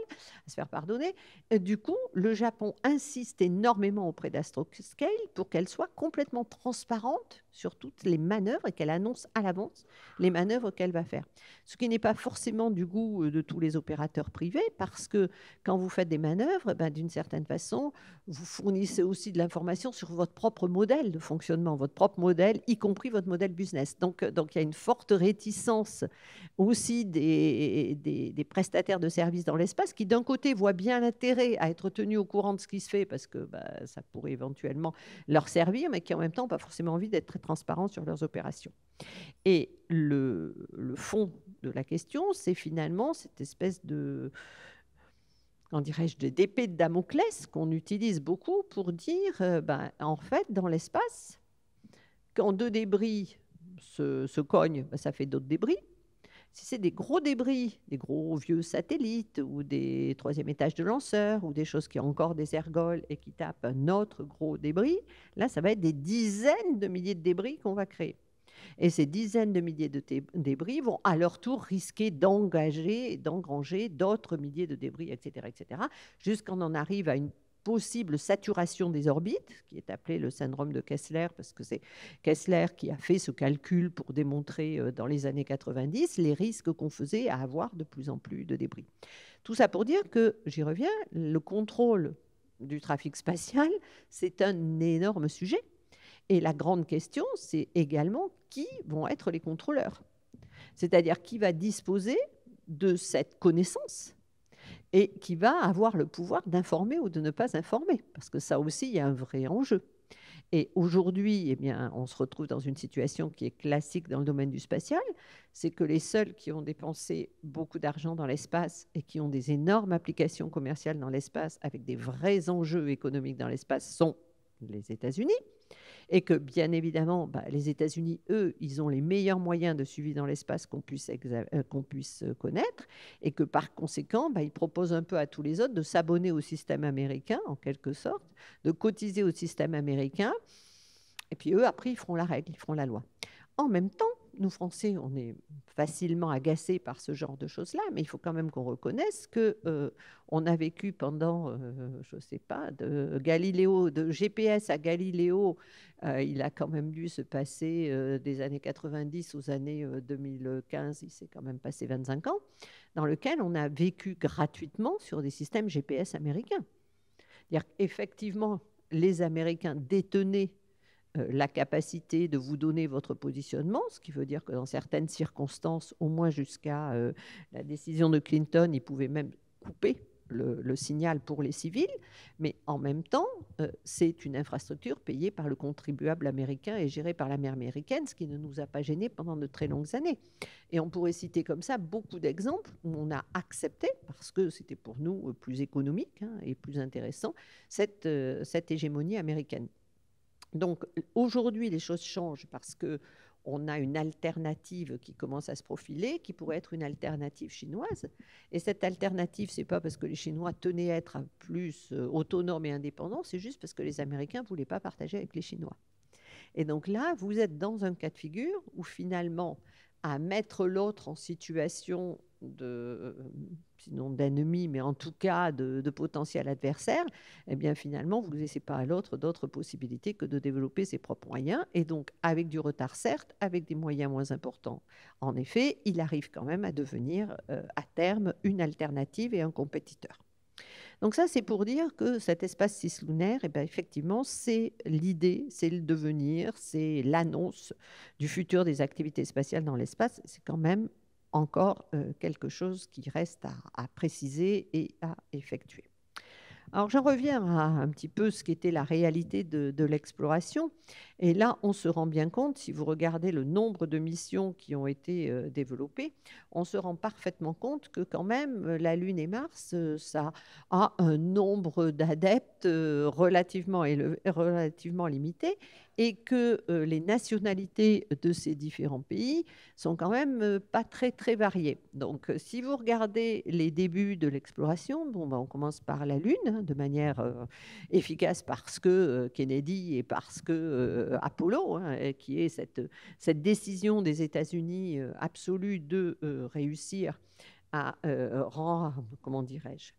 à se faire pardonner. Du coup, le Japon insiste énormément auprès d'Astroscale pour qu'elle soit complètement transparente sur toutes les manœuvres et qu'elle annonce à l'avance les manœuvres qu'elle va faire. Ce qui n'est pas forcément du goût de tous les opérateurs privés, parce que quand vous faites des manœuvres, ben, d'une certaine façon, vous fournissez aussi de l'information sur votre propre modèle de fonctionnement, votre propre modèle, y compris votre modèle business. Donc il y a une forte réticence aussi des prestataires de services dans l'espace qui, d'un côté, voient bien l'intérêt à être tenus au courant de ce qui se fait parce que bah, ça pourrait éventuellement leur servir, mais qui, en même temps, n'ont pas forcément envie d'être très transparents sur leurs opérations. Et le fond de la question, c'est finalement cette espèce de, comment dirais-je, d'épée de Damoclès qu'on utilise beaucoup pour dire, ben, en fait, dans l'espace, quand deux débris se cognent, ben, ça fait d'autres débris. Si c'est des gros débris, des gros vieux satellites ou des troisième étages de lanceurs ou des choses qui ont encore des ergols et qui tapent un autre gros débris, là, ça va être des dizaines de milliers de débris qu'on va créer. Et ces dizaines de milliers de débris vont à leur tour risquer d'engranger d'autres milliers de débris, etc., jusqu'on en arrive à une possible saturation des orbites, qui est appelé le syndrome de Kessler, parce que c'est Kessler qui a fait ce calcul pour démontrer dans les années 90 les risques qu'on faisait à avoir de plus en plus de débris. Tout ça pour dire que, j'y reviens, le contrôle du trafic spatial, c'est un énorme sujet. Et la grande question, c'est également qui vont être les contrôleurs. C'est-à-dire qui va disposer de cette connaissance et qui va avoir le pouvoir d'informer ou de ne pas informer. Parce que ça aussi, il y a un vrai enjeu. Et aujourd'hui, eh bien, on se retrouve dans une situation qui est classique dans le domaine du spatial, c'est que les seuls qui ont dépensé beaucoup d'argent dans l'espace et qui ont des énormes applications commerciales dans l'espace avec des vrais enjeux économiques dans l'espace sont les États-Unis. Et que, bien évidemment, bah, les États-Unis, eux, ils ont les meilleurs moyens de suivi dans l'espace qu'on puisse connaître, et que, par conséquent, bah, ils proposent un peu à tous les autres de s'abonner au système américain, en quelque sorte, de cotiser au système américain, et puis eux, après, ils feront la règle, ils feront la loi. En même temps, nous, Français, on est facilement agacés par ce genre de choses-là, mais il faut quand même qu'on reconnaisse qu'on a vécu pendant, je ne sais pas, de GPS à Galiléo, il a quand même dû se passer des années 90 aux années 2015, il s'est quand même passé 25 ans, dans lequel on a vécu gratuitement sur des systèmes GPS américains. C'est-à-dire qu'effectivement, les Américains détenaient la capacité de vous donner votre positionnement, ce qui veut dire que dans certaines circonstances, au moins jusqu'à la décision de Clinton, ils pouvaient même couper le signal pour les civils, mais en même temps, c'est une infrastructure payée par le contribuable américain et gérée par l'armée américaine, ce qui ne nous a pas gênés pendant de très longues années. Et on pourrait citer comme ça beaucoup d'exemples où on a accepté, parce que c'était pour nous plus économique et plus intéressant, cette hégémonie américaine. Donc aujourd'hui, les choses changent parce qu'on a une alternative qui commence à se profiler, qui pourrait être une alternative chinoise. Et cette alternative, ce n'est pas parce que les Chinois tenaient à être plus autonomes et indépendants, c'est juste parce que les Américains ne voulaient pas partager avec les Chinois. Et donc là, vous êtes dans un cas de figure où finalement, à mettre l'autre en situation sinon d'ennemi, mais en tout cas de potentiel adversaire, eh bien finalement, vous ne laissez pas à l'autre d'autres possibilités que de développer ses propres moyens, et donc avec du retard certes, avec des moyens moins importants. En effet, il arrive quand même à devenir à terme une alternative et un compétiteur. Donc ça, c'est pour dire que cet espace cislunaire, eh bien, effectivement, c'est l'idée, c'est le devenir, c'est l'annonce du futur des activités spatiales dans l'espace. C'est quand même encore quelque chose qui reste à préciser et à effectuer. Alors, j'en reviens à un petit peu ce qu'était la réalité de l'exploration. Et là, on se rend bien compte, si vous regardez le nombre de missions qui ont été développées, on se rend parfaitement compte que quand même, la Lune et Mars, ça a un nombre d'adeptes relativement limité, et que les nationalités de ces différents pays sont quand même pas très, très variées. Donc, si vous regardez les débuts de l'exploration, on commence par la Lune, de manière efficace parce que Kennedy et parce que Apollo, qui est cette décision des États-Unis absolue de réussir à comment dirais-je,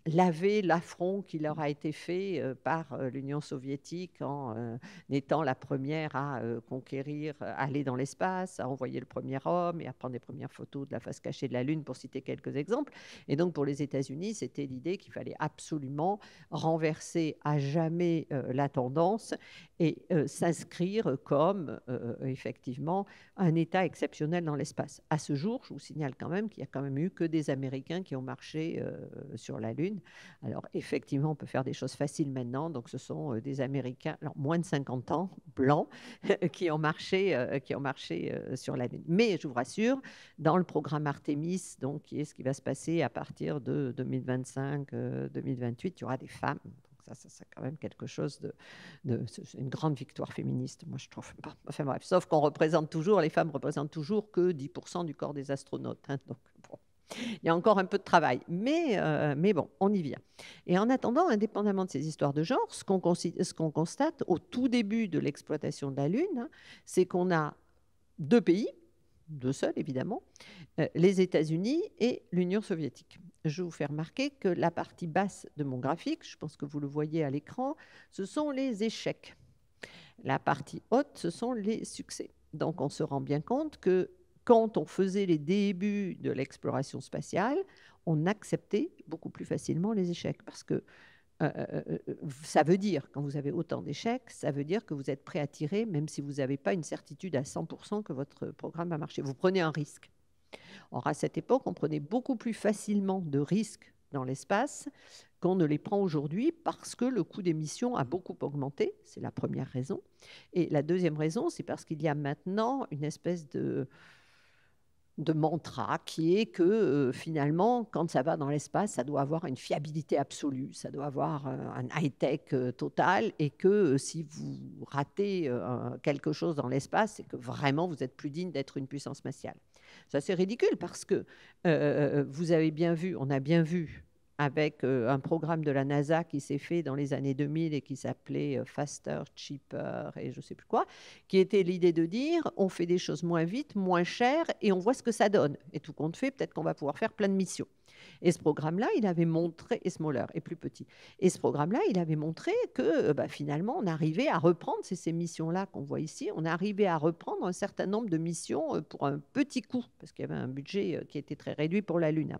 laver l'affront qui leur a été fait par l'Union soviétique en étant la première à conquérir, aller dans l'espace, à envoyer le premier homme et à prendre les premières photos de la face cachée de la Lune, pour citer quelques exemples. Et donc pour les États-Unis, c'était l'idée qu'il fallait absolument renverser à jamais la tendance et s'inscrire comme effectivement un État exceptionnel dans l'espace. À ce jour, je vous signale quand même qu'il n'y a quand même eu que des Américains qui ont marché sur la Lune. Alors effectivement, on peut faire des choses faciles maintenant. Donc ce sont des Américains, alors moins de 50 ans, blancs, qui ont marché sur la Lune. Mais je vous rassure, dans le programme Artemis, donc qui est ce qui va se passer à partir de 2025-2028, il y aura des femmes. Ça, c'est quand même quelque chose c'est une grande victoire féministe, moi je trouve. Enfin bref, sauf qu'on représente toujours, les femmes représentent toujours que 10% du corps des astronautes. Donc bon, il y a encore un peu de travail, mais bon, on y vient. Et en attendant, indépendamment de ces histoires de genre, ce qu'on constate au tout début de l'exploitation de la Lune, c'est qu'on a deux pays, deux seuls évidemment, les États-Unis et l'Union soviétique. Je vais vous faire remarquer que la partie basse de mon graphique, je pense que vous le voyez à l'écran, ce sont les échecs. La partie haute, ce sont les succès. Donc on se rend bien compte que quand on faisait les débuts de l'exploration spatiale, on acceptait beaucoup plus facilement les échecs, parce que ça veut dire, quand vous avez autant d'échecs, ça veut dire que vous êtes prêt à tirer, même si vous n'avez pas une certitude à 100% que votre programme va marcher. Vous prenez un risque. Or, à cette époque, on prenait beaucoup plus facilement de risques dans l'espace qu'on ne les prend aujourd'hui, parce que le coût des missions a beaucoup augmenté. C'est la première raison. Et la deuxième raison, c'est parce qu'il y a maintenant une espèce de mantra qui est que finalement, quand ça va dans l'espace, ça doit avoir une fiabilité absolue, ça doit avoir un high-tech total, et que si vous ratez quelque chose dans l'espace, c'est que vraiment vous êtes plus digne d'être une puissance spatiale. Ça, c'est ridicule, parce que vous avez bien vu, on a bien vu avec un programme de la NASA qui s'est fait dans les années 2000 et qui s'appelait Faster, Cheaper et je ne sais plus quoi, qui était l'idée de dire on fait des choses moins vite, moins chères et on voit ce que ça donne. Et tout compte fait, peut-être qu'on va pouvoir faire plein de missions. Et ce programme-là, il avait montré, et smaller, et plus petit. Et ce programme-là, il avait montré que finalement, on arrivait à reprendre, c'est ces missions-là qu'on voit ici, on arrivait à reprendre un certain nombre de missions pour un petit coût, parce qu'il y avait un budget qui était très réduit pour la Lune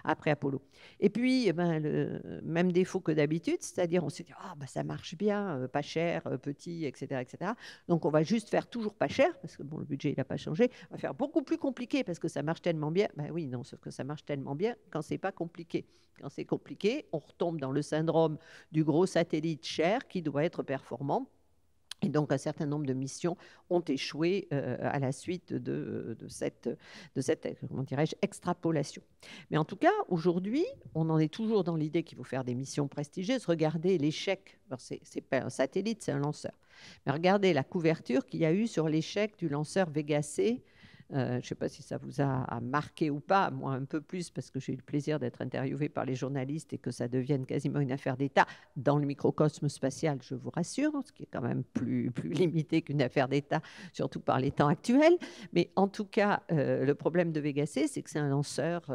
après Apollo. Et puis, le même défaut que d'habitude, c'est-à-dire on s'est dit, ah, ça marche bien, pas cher, petit, etc., etc. Donc, on va juste faire toujours pas cher, parce que bon, le budget, il n'a pas changé. On va faire beaucoup plus compliqué, parce que ça marche tellement bien. Ben oui, non, sauf que ça marche tellement bien quand c'est pas compliqué. Quand c'est compliqué, on retombe dans le syndrome du gros satellite cher qui doit être performant. Et donc, un certain nombre de missions ont échoué à la suite de cette comment dirais-je, extrapolation. Mais en tout cas, aujourd'hui, on en est toujours dans l'idée qu'il faut faire des missions prestigieuses. Regardez l'échec. Ce n'est pas un satellite, c'est un lanceur. Mais regardez la couverture qu'il y a eu sur l'échec du lanceur Vega C. Je ne sais pas si ça vous a marqué ou pas, moi un peu plus parce que j'ai eu le plaisir d'être interviewée par les journalistes et que ça devienne quasiment une affaire d'État dans le microcosme spatial, je vous rassure, ce qui est quand même plus limité qu'une affaire d'État, surtout par les temps actuels. Mais en tout cas, le problème de Vega C, c'est que c'est un lanceur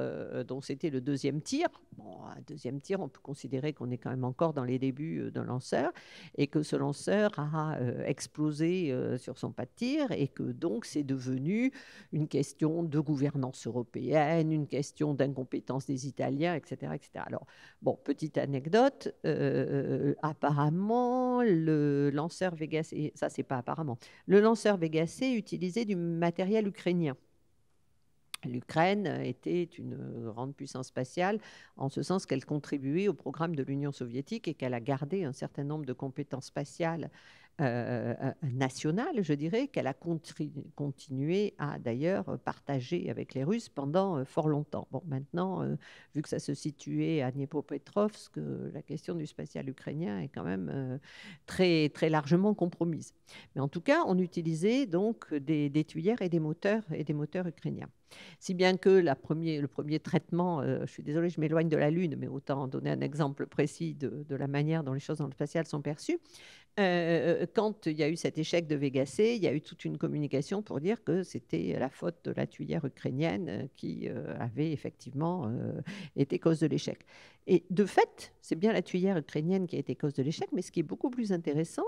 dont c'était le deuxième tir. Bon, un deuxième tir, on peut considérer qu'on est quand même encore dans les débuts d'un lanceur et que ce lanceur a explosé sur son pas de tir et que donc c'est devenu une question de gouvernance européenne, une question d'incompétence des Italiens, etc., etc. Alors, bon, petite anecdote, apparemment, le lanceur Vega C, ça c'est pas apparemment, le lanceur Vega C utilisait du matériel ukrainien. L'Ukraine était une grande puissance spatiale, en ce sens qu'elle contribuait au programme de l'Union soviétique et qu'elle a gardé un certain nombre de compétences spatiales nationales, je dirais, qu'elle a continué à d'ailleurs partager avec les Russes pendant fort longtemps. Bon, maintenant, vu que ça se situait à Dniepropetrovsk, la question du spatial ukrainien est quand même très, très largement compromise. Mais en tout cas, on utilisait donc des tuyères et des moteurs ukrainiens. Si bien que le premier traitement, je suis désolée, je m'éloigne de la Lune, mais autant donner un exemple précis de la manière dont les choses dans le spatial sont perçues. Quand il y a eu cet échec de Vega C, il y a eu toute une communication pour dire que c'était la faute de la tuyère ukrainienne qui avait effectivement été cause de l'échec. Et de fait, c'est bien la tuyère ukrainienne qui a été cause de l'échec, mais ce qui est beaucoup plus intéressant,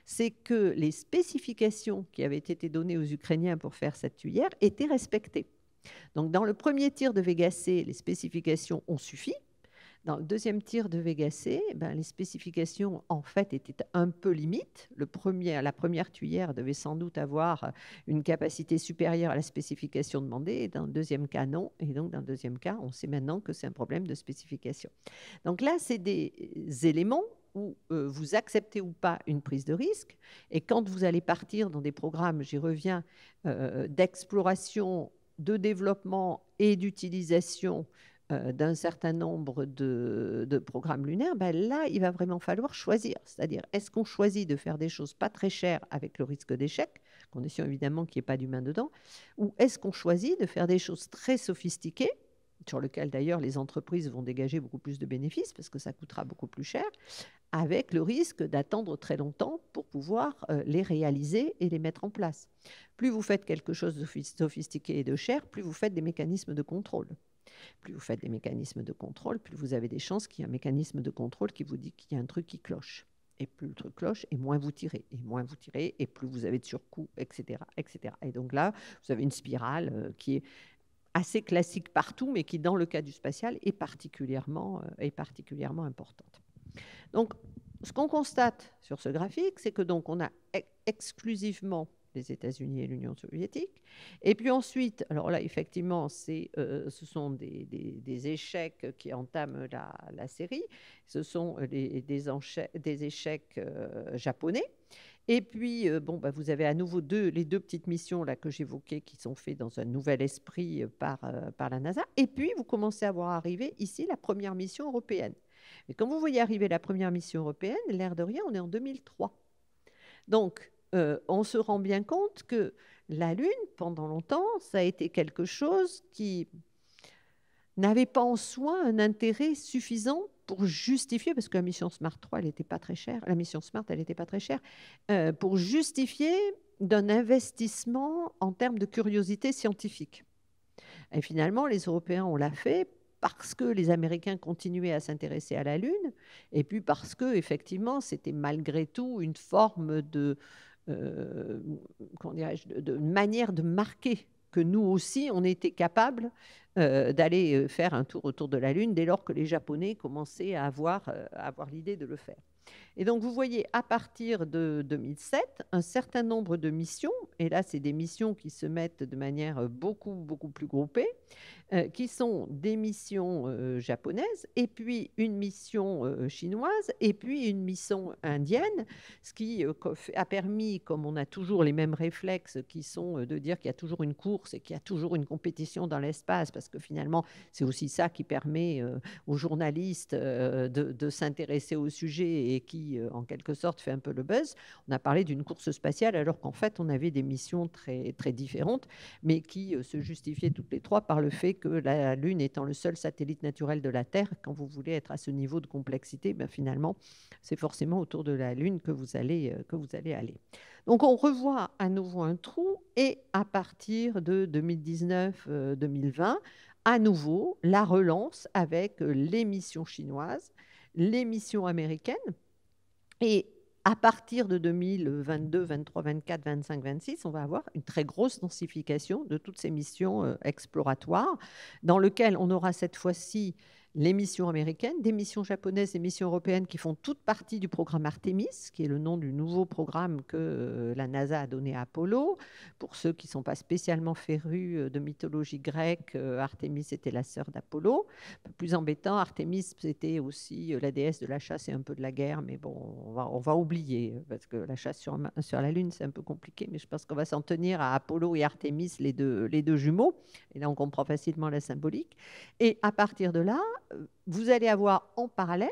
c'est que les spécifications qui avaient été données aux Ukrainiens pour faire cette tuyère étaient respectées. Donc, dans le premier tir de Vega C, les spécifications ont suffi. Dans le deuxième tir de Vega C, les spécifications, en fait, étaient un peu limites. La première tuyère devait sans doute avoir une capacité supérieure à la spécification demandée. Et dans le deuxième cas, non. Et donc, dans le deuxième cas, on sait maintenant que c'est un problème de spécification. Donc là, c'est des éléments où vous acceptez ou pas une prise de risque. Et quand vous allez partir dans des programmes, j'y reviens, d'exploration, de développement et d'utilisation d'un certain nombre de programmes lunaires, là, il va vraiment falloir choisir. C'est-à-dire, est-ce qu'on choisit de faire des choses pas très chères avec le risque d'échec, condition évidemment qu'il n'y ait pas d'humain dedans, ou est-ce qu'on choisit de faire des choses très sophistiquées, sur lesquelles d'ailleurs les entreprises vont dégager beaucoup plus de bénéfices parce que ça coûtera beaucoup plus cher, avec le risque d'attendre très longtemps pour pouvoir les réaliser et les mettre en place. Plus vous faites quelque chose de sophistiqué et de cher, plus vous faites des mécanismes de contrôle. Plus vous faites des mécanismes de contrôle, plus vous avez des chances qu'il y ait un mécanisme de contrôle qui vous dit qu'il y a un truc qui cloche. Et plus le truc cloche, et moins vous tirez. Et moins vous tirez, et plus vous avez de surcoût, etc., etc. Et donc là, vous avez une spirale qui est assez classique partout, mais qui, dans le cas du spatial, est particulièrement importante. Donc, ce qu'on constate sur ce graphique, c'est que donc on a exclusivement les États-Unis et l'Union soviétique. Et puis ensuite, alors là, effectivement, ce sont des échecs qui entament la série. Ce sont des échecs japonais. Et puis, vous avez à nouveau les deux petites missions là, que j'évoquais qui sont faites dans un nouvel esprit par la NASA. Et puis, vous commencez à voir arriver ici la première mission européenne. Et quand vous voyez arriver la première mission européenne, l'air de rien, on est en 2003. Donc, on se rend bien compte que la Lune, pendant longtemps, ça a été quelque chose qui n'avait pas en soi un intérêt suffisant pour justifier, parce que la mission Smart 3, elle n'était pas très chère, la mission Smart, elle n'était pas très chère, pour justifier d'un investissement en termes de curiosité scientifique. Et finalement, les Européens, on l'a fait parce que les Américains continuaient à s'intéresser à la Lune, et puis parce que, effectivement, c'était malgré tout une forme de, comment dirais-je, de manière de marquer que nous aussi, on était capable d'aller faire un tour autour de la Lune dès lors que les Japonais commençaient à avoir l'idée de le faire. Et donc, vous voyez, à partir de 2007, un certain nombre de missions, et là, c'est des missions qui se mettent de manière beaucoup, beaucoup plus groupée, qui sont des missions japonaises, et puis une mission chinoise, et puis une mission indienne, ce qui a permis, comme on a toujours les mêmes réflexes, qui sont de dire qu'il y a toujours une course et qu'il y a toujours une compétition dans l'espace, parce que finalement, c'est aussi ça qui permet aux journalistes de s'intéresser au sujet et qui, en quelque sorte, fait un peu le buzz. On a parlé d'une course spatiale, alors qu'en fait, on avait des missions très, très différentes, mais qui se justifiaient toutes les trois par le fait que la Lune étant le seul satellite naturel de la Terre, quand vous voulez être à ce niveau de complexité, ben finalement, c'est forcément autour de la Lune que vous allez aller. Donc, on revoit à nouveau un trou et à partir de 2019-2020, à nouveau, la relance avec les missions chinoises, les missions américaines. Et à partir de 2022, 23, 24, 25, 26, on va avoir une très grosse densification de toutes ces missions exploratoires, dans lesquelles on aura cette fois-ci les missions américaines, des missions japonaises, des missions européennes qui font toute partie du programme Artemis, qui est le nom du nouveau programme que la NASA a donné à Apollo. Pour ceux qui ne sont pas spécialement férus de mythologie grecque, Artemis était la sœur d'Apollo. Un peu plus embêtant, Artemis, c'était aussi la déesse de la chasse et un peu de la guerre, mais bon, on va oublier, parce que la chasse sur la Lune, c'est un peu compliqué, mais je pense qu'on va s'en tenir à Apollo et Artemis, les deux jumeaux, et là on comprend facilement la symbolique. Et à partir de là, vous allez avoir en parallèle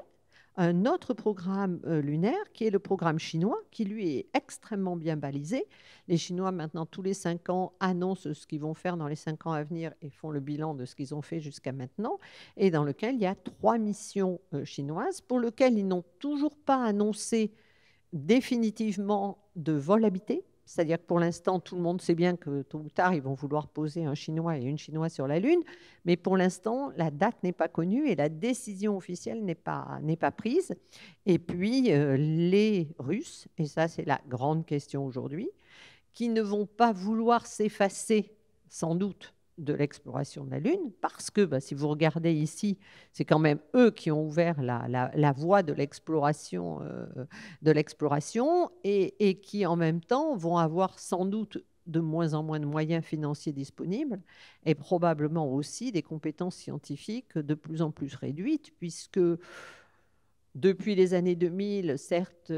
un autre programme lunaire qui est le programme chinois, qui lui est extrêmement bien balisé. Les Chinois, maintenant, tous les 5 ans, annoncent ce qu'ils vont faire dans les 5 ans à venir et font le bilan de ce qu'ils ont fait jusqu'à maintenant, et dans lequel il y a 3 missions chinoises, pour lesquelles ils n'ont toujours pas annoncé définitivement de vol habité. C'est-à-dire que pour l'instant, tout le monde sait bien que tôt ou tard, ils vont vouloir poser un Chinois et une Chinoise sur la Lune. Mais pour l'instant, la date n'est pas connue et la décision officielle n'est pas prise. Et puis, les Russes, et ça c'est la grande question aujourd'hui, qui ne vont pas vouloir s'effacer, sans doute, de l'exploration de la Lune, parce que si vous regardez ici, c'est quand même eux qui ont ouvert la voie de l'exploration et qui en même temps vont avoir sans doute de moins en moins de moyens financiers disponibles et probablement aussi des compétences scientifiques de plus en plus réduites, puisque depuis les années 2000, certes,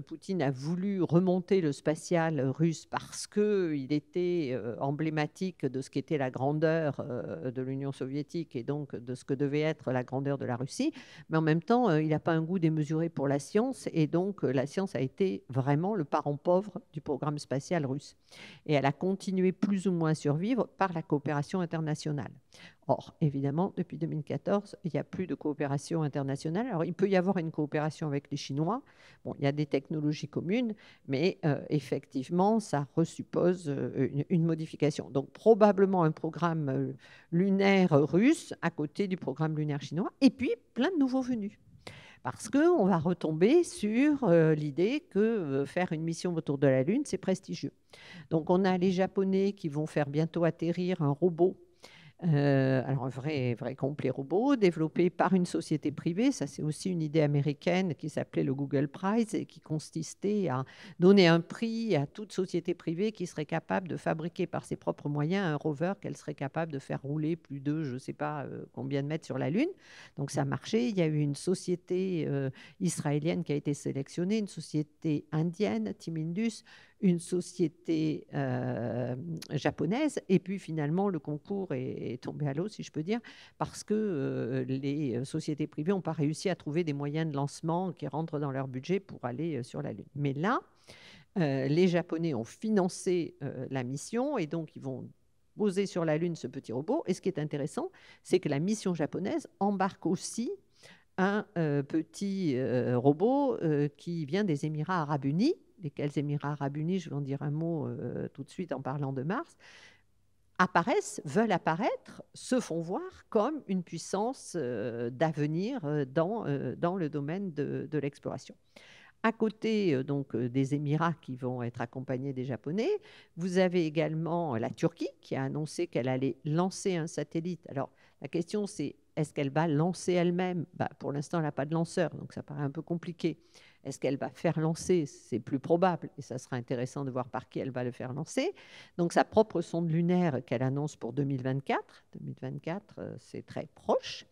Poutine a voulu remonter le spatial russe parce qu'il était emblématique de ce qu'était la grandeur de l'Union soviétique et donc de ce que devait être la grandeur de la Russie. Mais en même temps, il n'a pas un goût démesuré pour la science et donc la science a été vraiment le parent pauvre du programme spatial russe. Et elle a continué plus ou moins à survivre par la coopération internationale. Or, évidemment, depuis 2014, il n'y a plus de coopération internationale. Alors, il peut y avoir une coopération avec les Chinois. Bon, il y a des technologies communes, mais effectivement, ça resuppose une modification. Donc, probablement un programme lunaire russe à côté du programme lunaire chinois, et puis plein de nouveaux venus. Parce qu'on va retomber sur l'idée que faire une mission autour de la Lune, c'est prestigieux. Donc, on a les Japonais qui vont faire bientôt atterrir un robot alors un vrai complet robot développé par une société privée. Ça, c'est aussi une idée américaine qui s'appelait le Google Prize et qui consistait à donner un prix à toute société privée qui serait capable de fabriquer par ses propres moyens un rover qu'elle serait capable de faire rouler plus de, je ne sais pas combien de mètres sur la Lune. Donc ça a marché. Il y a eu une société israélienne qui a été sélectionnée, une société indienne, Team Indus, une société japonaise, et puis finalement le concours est tombé à l'eau, si je peux dire, parce que les sociétés privées n'ont pas réussi à trouver des moyens de lancement qui rentrent dans leur budget pour aller sur la Lune. Mais là, les Japonais ont financé la mission et donc ils vont poser sur la Lune ce petit robot. Et ce qui est intéressant, c'est que la mission japonaise embarque aussi un petit robot qui vient des Émirats arabes unis, lesquels Émirats arabes unis, je vais en dire un mot tout de suite en parlant de Mars, veulent apparaître, se font voir comme une puissance d'avenir dans le domaine de l'exploration. À côté des Émirats qui vont être accompagnés des Japonais, vous avez également la Turquie qui a annoncé qu'elle allait lancer un satellite. Alors, la question, c'est est-ce qu'elle va lancer elle-même? Pour l'instant, elle n'a pas de lanceur, donc ça paraît un peu compliqué. Est-ce qu'elle va faire lancer? C'est plus probable, et ça sera intéressant de voir par qui elle va le faire lancer. Donc, sa propre sonde lunaire qu'elle annonce pour 2024. 2024, c'est très proche.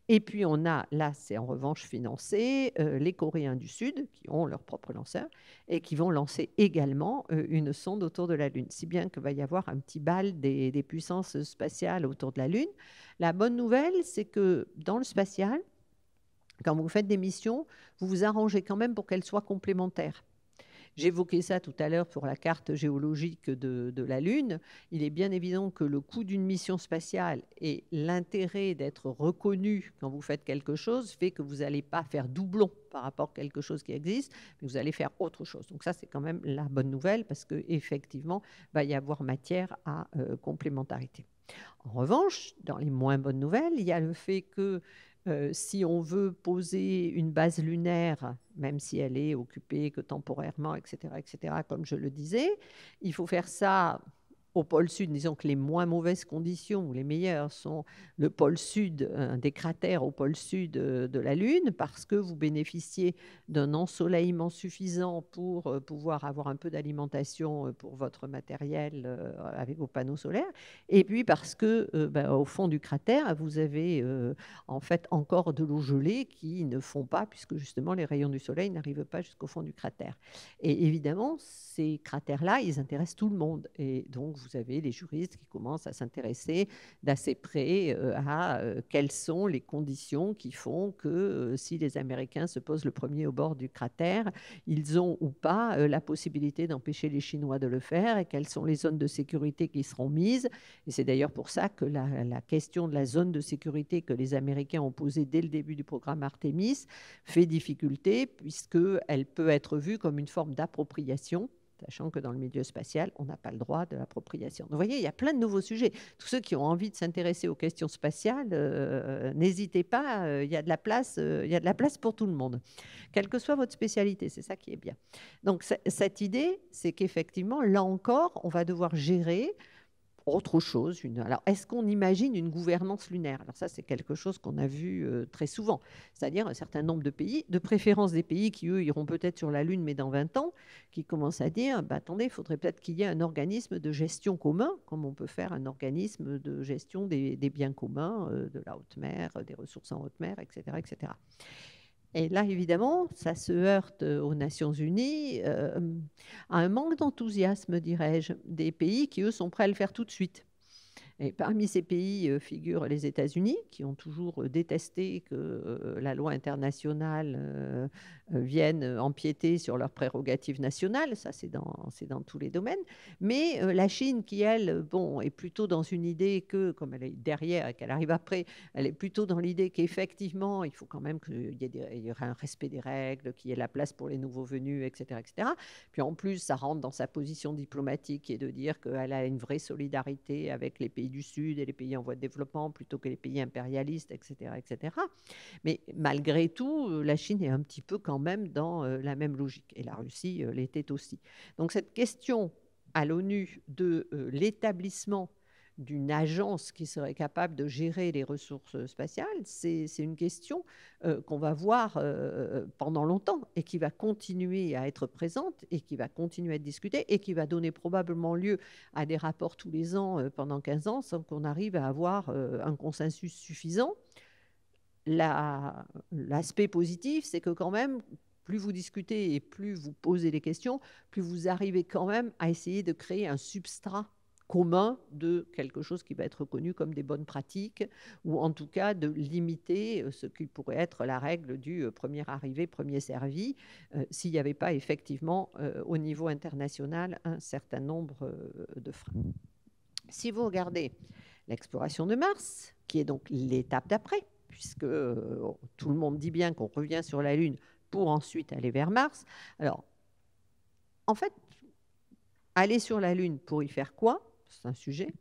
Et puis, on a, là, c'est en revanche financé, les Coréens du Sud, qui ont leur propre lanceur, et qui vont lancer également une sonde autour de la Lune. Si bien qu'il va y avoir un petit bal des puissances spatiales autour de la Lune. La bonne nouvelle, c'est que dans le spatial, quand vous faites des missions, vous vous arrangez quand même pour qu'elles soient complémentaires. J'évoquais ça tout à l'heure pour la carte géologique de la Lune. Il est bien évident que le coût d'une mission spatiale et l'intérêt d'être reconnu quand vous faites quelque chose fait que vous n'allez pas faire doublon par rapport à quelque chose qui existe, mais vous allez faire autre chose. Donc ça, c'est quand même la bonne nouvelle parce qu'effectivement, il va y avoir matière à complémentarité. En revanche, dans les moins bonnes nouvelles, il y a le fait que si on veut poser une base lunaire, même si elle est occupée que temporairement, etc., comme je le disais, il faut faire ça au pôle sud. Disons que les moins mauvaises conditions, ou les meilleures, sont le pôle sud, des cratères au pôle sud de la Lune, parce que vous bénéficiez d'un ensoleillement suffisant pour pouvoir avoir un peu d'alimentation pour votre matériel avec vos panneaux solaires. Et puis parce que au fond du cratère, vous avez en fait encore de l'eau gelée qui ne fond pas, puisque justement les rayons du soleil n'arrivent pas jusqu'au fond du cratère. Et évidemment, ces cratères-là, ils intéressent tout le monde. Et donc, vous avez les juristes qui commencent à s'intéresser d'assez près à quelles sont les conditions qui font que si les Américains se posent le premier au bord du cratère, ils ont ou pas la possibilité d'empêcher les Chinois de le faire, et quelles sont les zones de sécurité qui seront mises. Et c'est d'ailleurs pour ça que la question de la zone de sécurité que les Américains ont posée dès le début du programme Artemis fait difficulté, puisqu'elle peut être vue comme une forme d'appropriation, sachant que dans le milieu spatial, on n'a pas le droit de l'appropriation. Donc, vous voyez, il y a plein de nouveaux sujets. Tous ceux qui ont envie de s'intéresser aux questions spatiales, n'hésitez pas, il y a de la place, il y a de la place pour tout le monde, quelle que soit votre spécialité, c'est ça qui est bien. Donc, cette idée, c'est qu'effectivement, là encore, on va devoir gérer autre chose. Alors, est-ce qu'on imagine une gouvernance lunaire? Alors ça, c'est quelque chose qu'on a vu très souvent, c'est-à-dire un certain nombre de pays, de préférence des pays qui, eux, iront peut-être sur la Lune, mais dans 20 ans, qui commencent à dire, attendez, il faudrait peut-être qu'il y ait un organisme de gestion commun, comme on peut faire un organisme de gestion des biens communs, de la haute mer, des ressources en haute mer, etc., etc. Et là, évidemment, ça se heurte aux Nations Unies à un manque d'enthousiasme, dirais-je, des pays qui, eux, sont prêts à le faire tout de suite. Et parmi ces pays figurent les États-Unis, qui ont toujours détesté que la loi internationale vienne empiéter sur leurs prérogatives nationales. Ça, c'est dans tous les domaines. Mais la Chine, qui, elle, est plutôt dans une idée que, comme elle est derrière et qu'elle arrive après, elle est plutôt dans l'idée qu'effectivement, il faut quand même qu'il y ait un respect des règles, qu'il y ait la place pour les nouveaux venus, etc., etc. Puis en plus, ça rentre dans sa position diplomatique qui est de dire qu'elle a une vraie solidarité avec les pays du Sud et les pays en voie de développement plutôt que les pays impérialistes, etc., etc. Mais malgré tout, la Chine est un petit peu quand même dans la même logique. Et la Russie l'était aussi. Donc cette question à l'ONU de l'établissement d'une agence qui serait capable de gérer les ressources spatiales, c'est une question qu'on va voir pendant longtemps et qui va continuer à être présente et qui va continuer à être discutée et qui va donner probablement lieu à des rapports tous les ans pendant 15 ans sans qu'on arrive à avoir un consensus suffisant. L'aspect positif, c'est que quand même, plus vous discutez et plus vous posez des questions, plus vous arrivez quand même à essayer de créer un substrat commun de quelque chose qui va être reconnu comme des bonnes pratiques, ou en tout cas de limiter ce qui pourrait être la règle du premier arrivé, premier servi, s'il n'y avait pas effectivement au niveau international un certain nombre de freins. Si vous regardez l'exploration de Mars, qui est donc l'étape d'après, puisque tout le monde dit bien qu'on revient sur la Lune pour ensuite aller vers Mars. Alors, en fait, aller sur la Lune pour y faire quoi? C'est un sujet.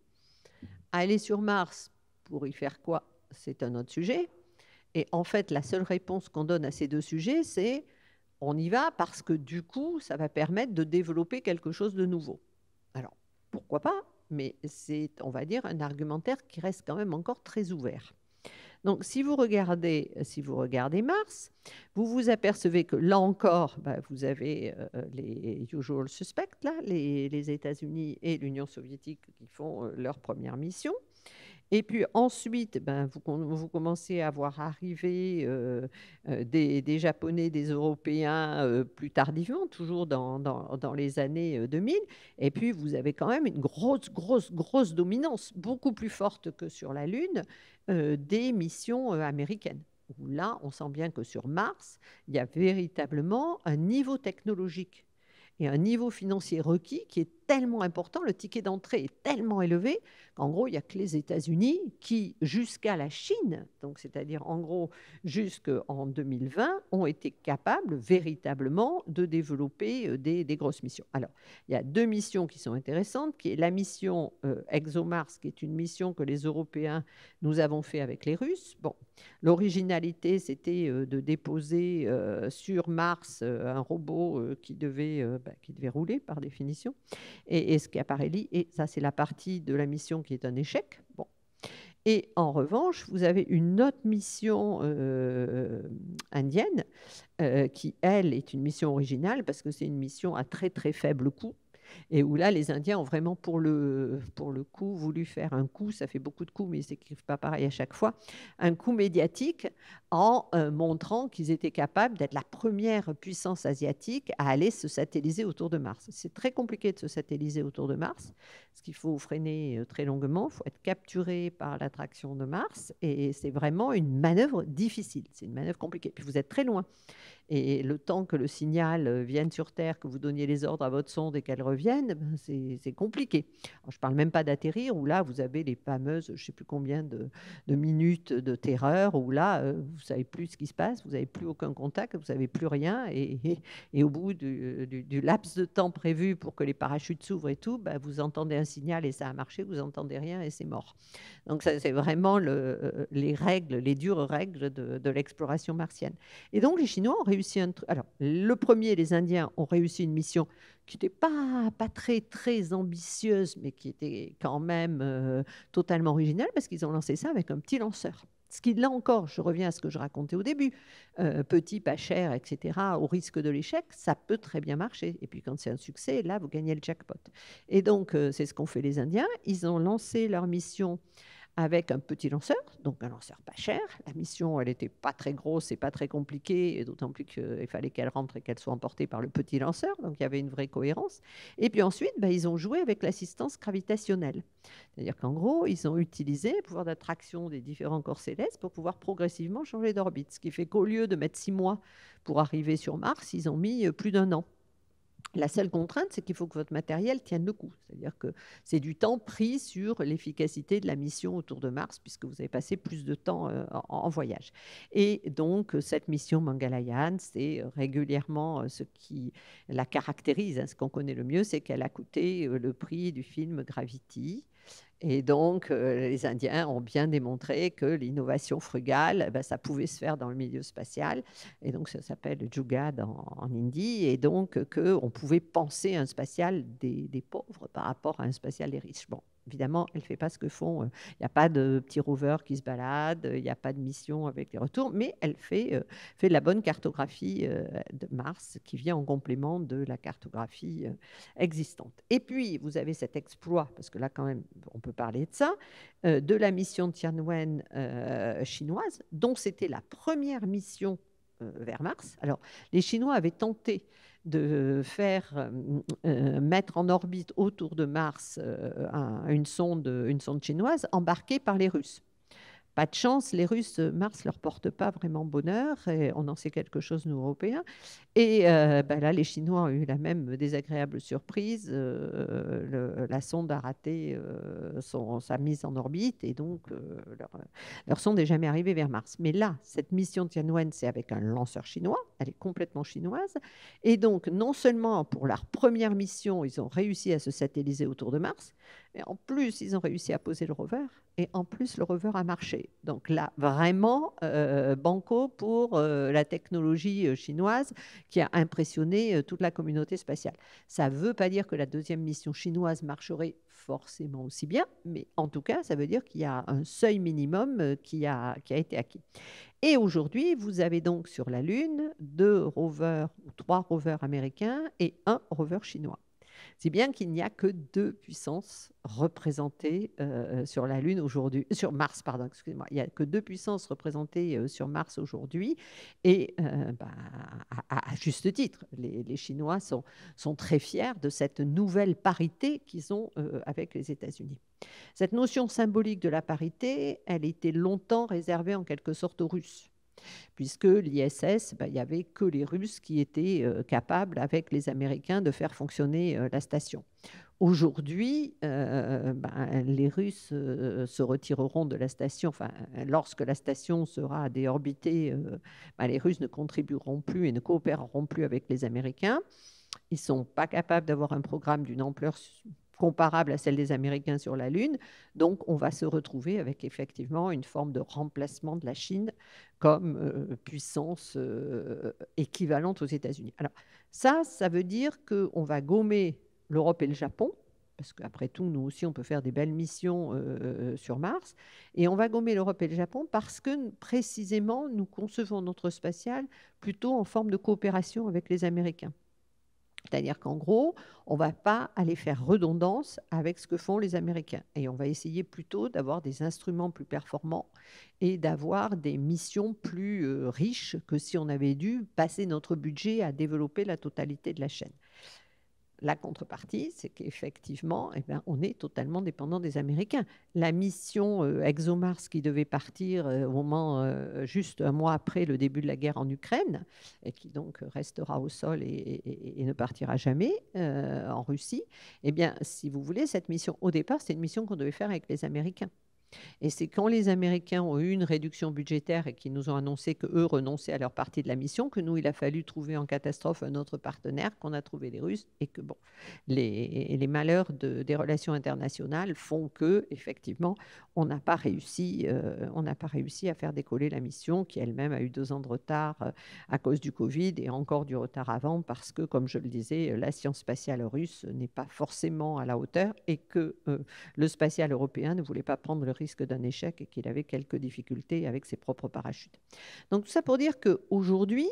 Aller sur Mars pour y faire quoi? C'est un autre sujet. Et en fait, la seule réponse qu'on donne à ces deux sujets, c'est on y va parce que du coup, ça va permettre de développer quelque chose de nouveau. Alors, pourquoi pas? Mais c'est, on va dire, un argumentaire qui reste quand même encore très ouvert. Donc, si vous regardez Mars, vous vous apercevez que là encore, vous avez les usual suspects, là, les États-Unis et l'Union soviétique qui font leur première mission. Et puis ensuite, vous commencez à voir arriver des Japonais, des Européens plus tardivement, toujours dans les années 2000. Et puis, vous avez quand même une grosse dominance, beaucoup plus forte que sur la Lune, des missions américaines. Où là, on sent bien que sur Mars, il y a véritablement un niveau technologique et un niveau financier requis qui est tellement important, le ticket d'entrée est tellement élevé qu'en gros, il n'y a que les États-Unis qui, jusqu'à la Chine, donc c'est-à-dire en gros jusqu'en 2020, ont été capables véritablement de développer des grosses missions. Alors, il y a deux missions qui sont intéressantes, qui est la mission ExoMars, qui est une mission que les Européens, nous avons fait avec les Russes. Bon, l'originalité, c'était de déposer sur Mars un robot qui devait rouler par définition. Et ce qui apparaît là, et ça c'est la partie de la mission qui est un échec. Bon. Et en revanche, vous avez une autre mission indienne qui, elle, est une mission originale parce que c'est une mission à très très faible coût. Et où là, les Indiens ont vraiment, pour le coup, voulu faire un coup, ça fait beaucoup de coups, mais ils ne s'écrivent pas pareil à chaque fois, un coup médiatique en montrant qu'ils étaient capables d'être la première puissance asiatique à aller se satelliser autour de Mars. C'est très compliqué de se satelliser autour de Mars, parce qu'il faut freiner très longuement, il faut être capturé par l'attraction de Mars, et c'est vraiment une manœuvre difficile, c'est une manœuvre compliquée. Puis vous êtes très loin. Et le temps que le signal vienne sur Terre, que vous donniez les ordres à votre sonde et qu'elle revienne, c'est compliqué. Alors, je ne parle même pas d'atterrir, où là, vous avez les fameuses, je ne sais plus combien de minutes de terreur, où là, vous ne savez plus ce qui se passe, vous n'avez plus aucun contact, vous n'avez plus rien. Et au bout du laps de temps prévu pour que les parachutes s'ouvrent et tout, vous entendez un signal et ça a marché, vous n'entendez rien et c'est mort. Donc, ça, c'est vraiment les règles, les dures règles de l'exploration martienne. Et donc, les Chinois ont réussi un truc. Alors, le premier, les Indiens ont réussi une mission qui n'était pas très, très ambitieuse, mais qui était quand même totalement originale, parce qu'ils ont lancé ça avec un petit lanceur. Ce qui, là encore, je reviens à ce que je racontais au début, petit, pas cher, etc., au risque de l'échec, ça peut très bien marcher. Et puis, quand c'est un succès, là, vous gagnez le jackpot. Et donc, c'est ce qu'ont fait les Indiens. Ils ont lancé leur mission avec un petit lanceur, donc un lanceur pas cher. La mission, elle n'était pas très grosse et pas très compliquée, et d'autant plus qu'il fallait qu'elle rentre et qu'elle soit emportée par le petit lanceur, donc il y avait une vraie cohérence. Et puis ensuite, ils ont joué avec l'assistance gravitationnelle. C'est-à-dire qu'en gros, ils ont utilisé le pouvoir d'attraction des différents corps célestes pour pouvoir progressivement changer d'orbite, ce qui fait qu'au lieu de mettre 6 mois pour arriver sur Mars, ils ont mis plus d'1 an. La seule contrainte, c'est qu'il faut que votre matériel tienne le coup. C'est-à-dire que c'est du temps pris sur l'efficacité de la mission autour de Mars, puisque vous avez passé plus de temps en voyage. Et donc, cette mission Mangalyaan, c'est régulièrement ce qui la caractérise. Hein. Ce qu'on connaît le mieux, c'est qu'elle a coûté le prix du film Gravity. Et donc, les Indiens ont bien démontré que l'innovation frugale, ça pouvait se faire dans le milieu spatial. Et donc, ça s'appelle Jugaad en hindi. Et donc, qu'on pouvait penser un spatial des pauvres par rapport à un spatial des riches. Bon, évidemment, elle ne fait pas ce que font. Il n'y a pas de petits rovers qui se baladent, il n'y a pas de mission avec les retours, mais elle fait de la bonne cartographie de Mars qui vient en complément de la cartographie existante. Et puis, vous avez cet exploit, parce que là, quand même, on peut parler de ça, de la mission Tianwen chinoise, dont c'était la première mission vers Mars. Alors, les Chinois avaient tenté de faire mettre en orbite autour de Mars une sonde chinoise embarquée par les Russes. Pas de chance, les Russes, Mars leur porte pas vraiment bonheur, et on en sait quelque chose, nous, Européens. Et bah, là, les Chinois ont eu la même désagréable surprise. La sonde a raté sa mise en orbite, et donc leur sonde n'est jamais arrivée vers Mars. Mais là, cette mission Tianwen, c'est avec un lanceur chinois, elle est complètement chinoise. Et donc, non seulement pour leur première mission, ils ont réussi à se satelliser autour de Mars, mais en plus, ils ont réussi à poser le rover. Et en plus, le rover a marché. Donc là, vraiment, banco pour la technologie chinoise qui a impressionné toute la communauté spatiale. Ça ne veut pas dire que la deuxième mission chinoise marcherait forcément aussi bien, mais en tout cas, ça veut dire qu'il y a un seuil minimum qui a été acquis. Et aujourd'hui, vous avez donc sur la Lune 2 rovers ou 3 rovers américains et un rover chinois. C'est bien qu'il n'y a que 2 puissances représentées sur la Lune aujourd'hui, sur Mars, pardon, excusez-moi. Il n'y a que 2 puissances représentées sur Mars aujourd'hui, et bah, à juste titre. Les Chinois sont très fiers de cette nouvelle parité qu'ils ont avec les États-Unis. Cette notion symbolique de la parité, elle était longtemps réservée en quelque sorte aux Russes, puisque l'ISS, il n'y avait que les Russes qui étaient capables, avec les Américains, de faire fonctionner la station. Aujourd'hui, les Russes se retireront de la station. Enfin, lorsque la station sera déorbitée, les Russes ne contribueront plus et ne coopéreront plus avec les Américains. Ils ne sont pas capables d'avoir un programme d'une ampleur comparable à celle des Américains sur la Lune. Donc, on va se retrouver avec effectivement une forme de remplacement de la Chine comme puissance équivalente aux États-Unis. Alors, ça veut dire qu'on va gommer l'Europe et le Japon, parce qu'après tout, nous aussi, on peut faire des belles missions sur Mars. Et on va gommer l'Europe et le Japon parce que, précisément, nous concevons notre spatial plutôt en forme de coopération avec les Américains. C'est-à-dire qu'en gros, on ne va pas aller faire redondance avec ce que font les Américains. Et on va essayer plutôt d'avoir des instruments plus performants et d'avoir des missions plus riches que si on avait dû passer notre budget à développer la totalité de la chaîne. La contrepartie, c'est qu'effectivement, on est totalement dépendant des Américains. La mission ExoMars qui devait partir au moment, juste un mois après le début de la guerre en Ukraine, et qui donc restera au sol et ne partira jamais en Russie, eh bien, si vous voulez, cette mission, au départ, c'est une mission qu'on devait faire avec les Américains. Et c'est quand les Américains ont eu une réduction budgétaire et qu'ils nous ont annoncé qu'eux renonçaient à leur partie de la mission, que nous, il a fallu trouver en catastrophe un autre partenaire, qu'on a trouvé les Russes, et que bon, les malheurs des relations internationales font que, effectivement, on n'a pas réussi à faire décoller la mission, qui elle-même a eu 2 ans de retard à cause du Covid, et encore du retard avant, parce que, comme je le disais, la science spatiale russe n'est pas forcément à la hauteur, et que le spatial européen ne voulait pas prendre le risque d'un échec et qu'il avait quelques difficultés avec ses propres parachutes. Donc tout ça pour dire qu'aujourd'hui,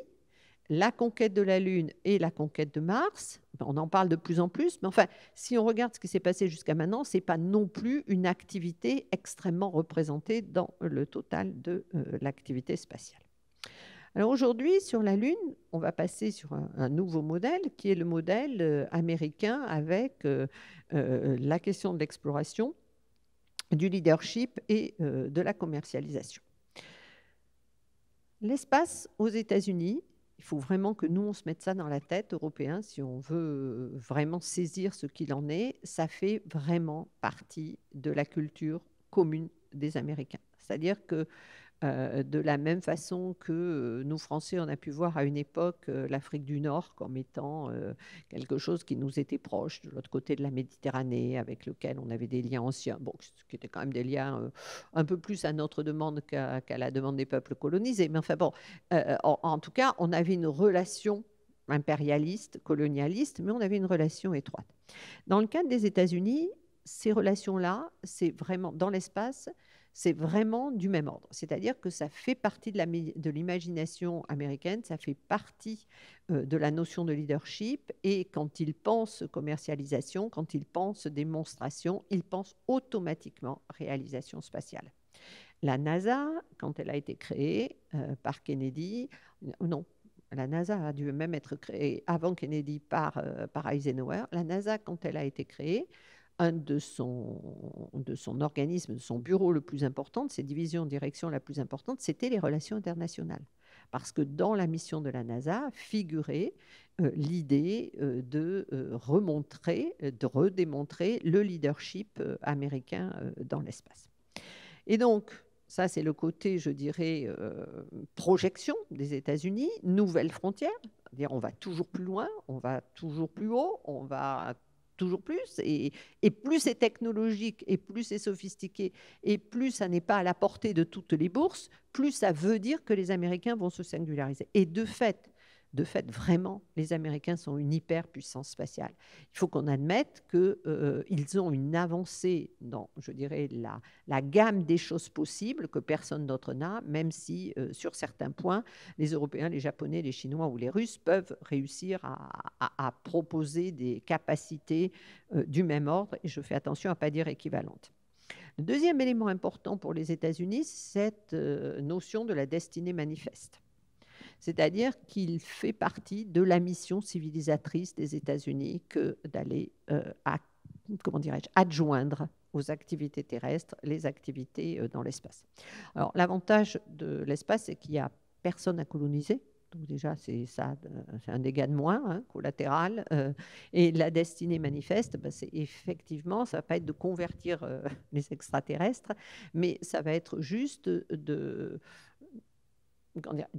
la conquête de la Lune et la conquête de Mars, on en parle de plus en plus, mais enfin, si on regarde ce qui s'est passé jusqu'à maintenant, ce n'est pas non plus une activité extrêmement représentée dans le total de l'activité spatiale. Alors aujourd'hui, sur la Lune, on va passer sur un nouveau modèle qui est le modèle américain avec la question de l'exploration, du leadership et de la commercialisation. L'espace aux États-Unis, il faut vraiment que nous, on se mette ça dans la tête, Européens, si on veut vraiment saisir ce qu'il en est. Ça fait vraiment partie de la culture commune des Américains. C'est-à-dire que de la même façon que nous, Français, on a pu voir à une époque l'Afrique du Nord comme étant quelque chose qui nous était proche, de l'autre côté de la Méditerranée, avec lequel on avait des liens anciens, bon, qui étaient quand même des liens un peu plus à notre demande qu'à la demande des peuples colonisés. Mais enfin bon, en tout cas, on avait une relation impérialiste, colonialiste, mais on avait une relation étroite. Dans le cadre des États-Unis, ces relations-là, c'est vraiment, dans l'espace, c'est vraiment du même ordre. C'est-à-dire que ça fait partie de l'imagination américaine, ça fait partie de la notion de leadership, et quand ils pensent commercialisation, quand ils pensent démonstration, ils pensent automatiquement réalisation spatiale. La NASA, quand elle a été créée par Kennedy, non, la NASA a dû même être créée avant Kennedy par Eisenhower. La NASA, quand elle a été créée, de son organisme, de son bureau le plus important, de ses divisions de direction la plus importante, c'était les relations internationales. Parce que dans la mission de la NASA figurait l'idée de redémontrer le leadership américain dans l'espace. Et donc, ça, c'est le côté, je dirais, projection des États-Unis, nouvelles frontières, c'est-à-dire on va toujours plus loin, on va toujours plus haut, on va toujours plus, et plus c'est technologique, et plus c'est sophistiqué, et plus ça n'est pas à la portée de toutes les bourses, plus ça veut dire que les Américains vont se singulariser. Et de fait, vraiment, les Américains sont une hyperpuissance spatiale. Il faut qu'on admette qu'ils ont une avancée dans, je dirais, la gamme des choses possibles que personne d'autre n'a, même si, sur certains points, les Européens, les Japonais, les Chinois ou les Russes peuvent réussir à proposer des capacités du même ordre, et je fais attention à ne pas dire équivalentes. Le deuxième élément important pour les États-Unis, c'est cette notion de la destinée manifeste. C'est-à-dire qu'il fait partie de la mission civilisatrice des États-Unis que d'aller adjoindre aux activités terrestres les activités dans l'espace. Alors, l'avantage de l'espace, c'est qu'il n'y a personne à coloniser. Donc déjà, c'est un dégât de moins, collatéral. Et la destinée manifeste, c'est effectivement, ça ne va pas être de convertir les extraterrestres, mais ça va être juste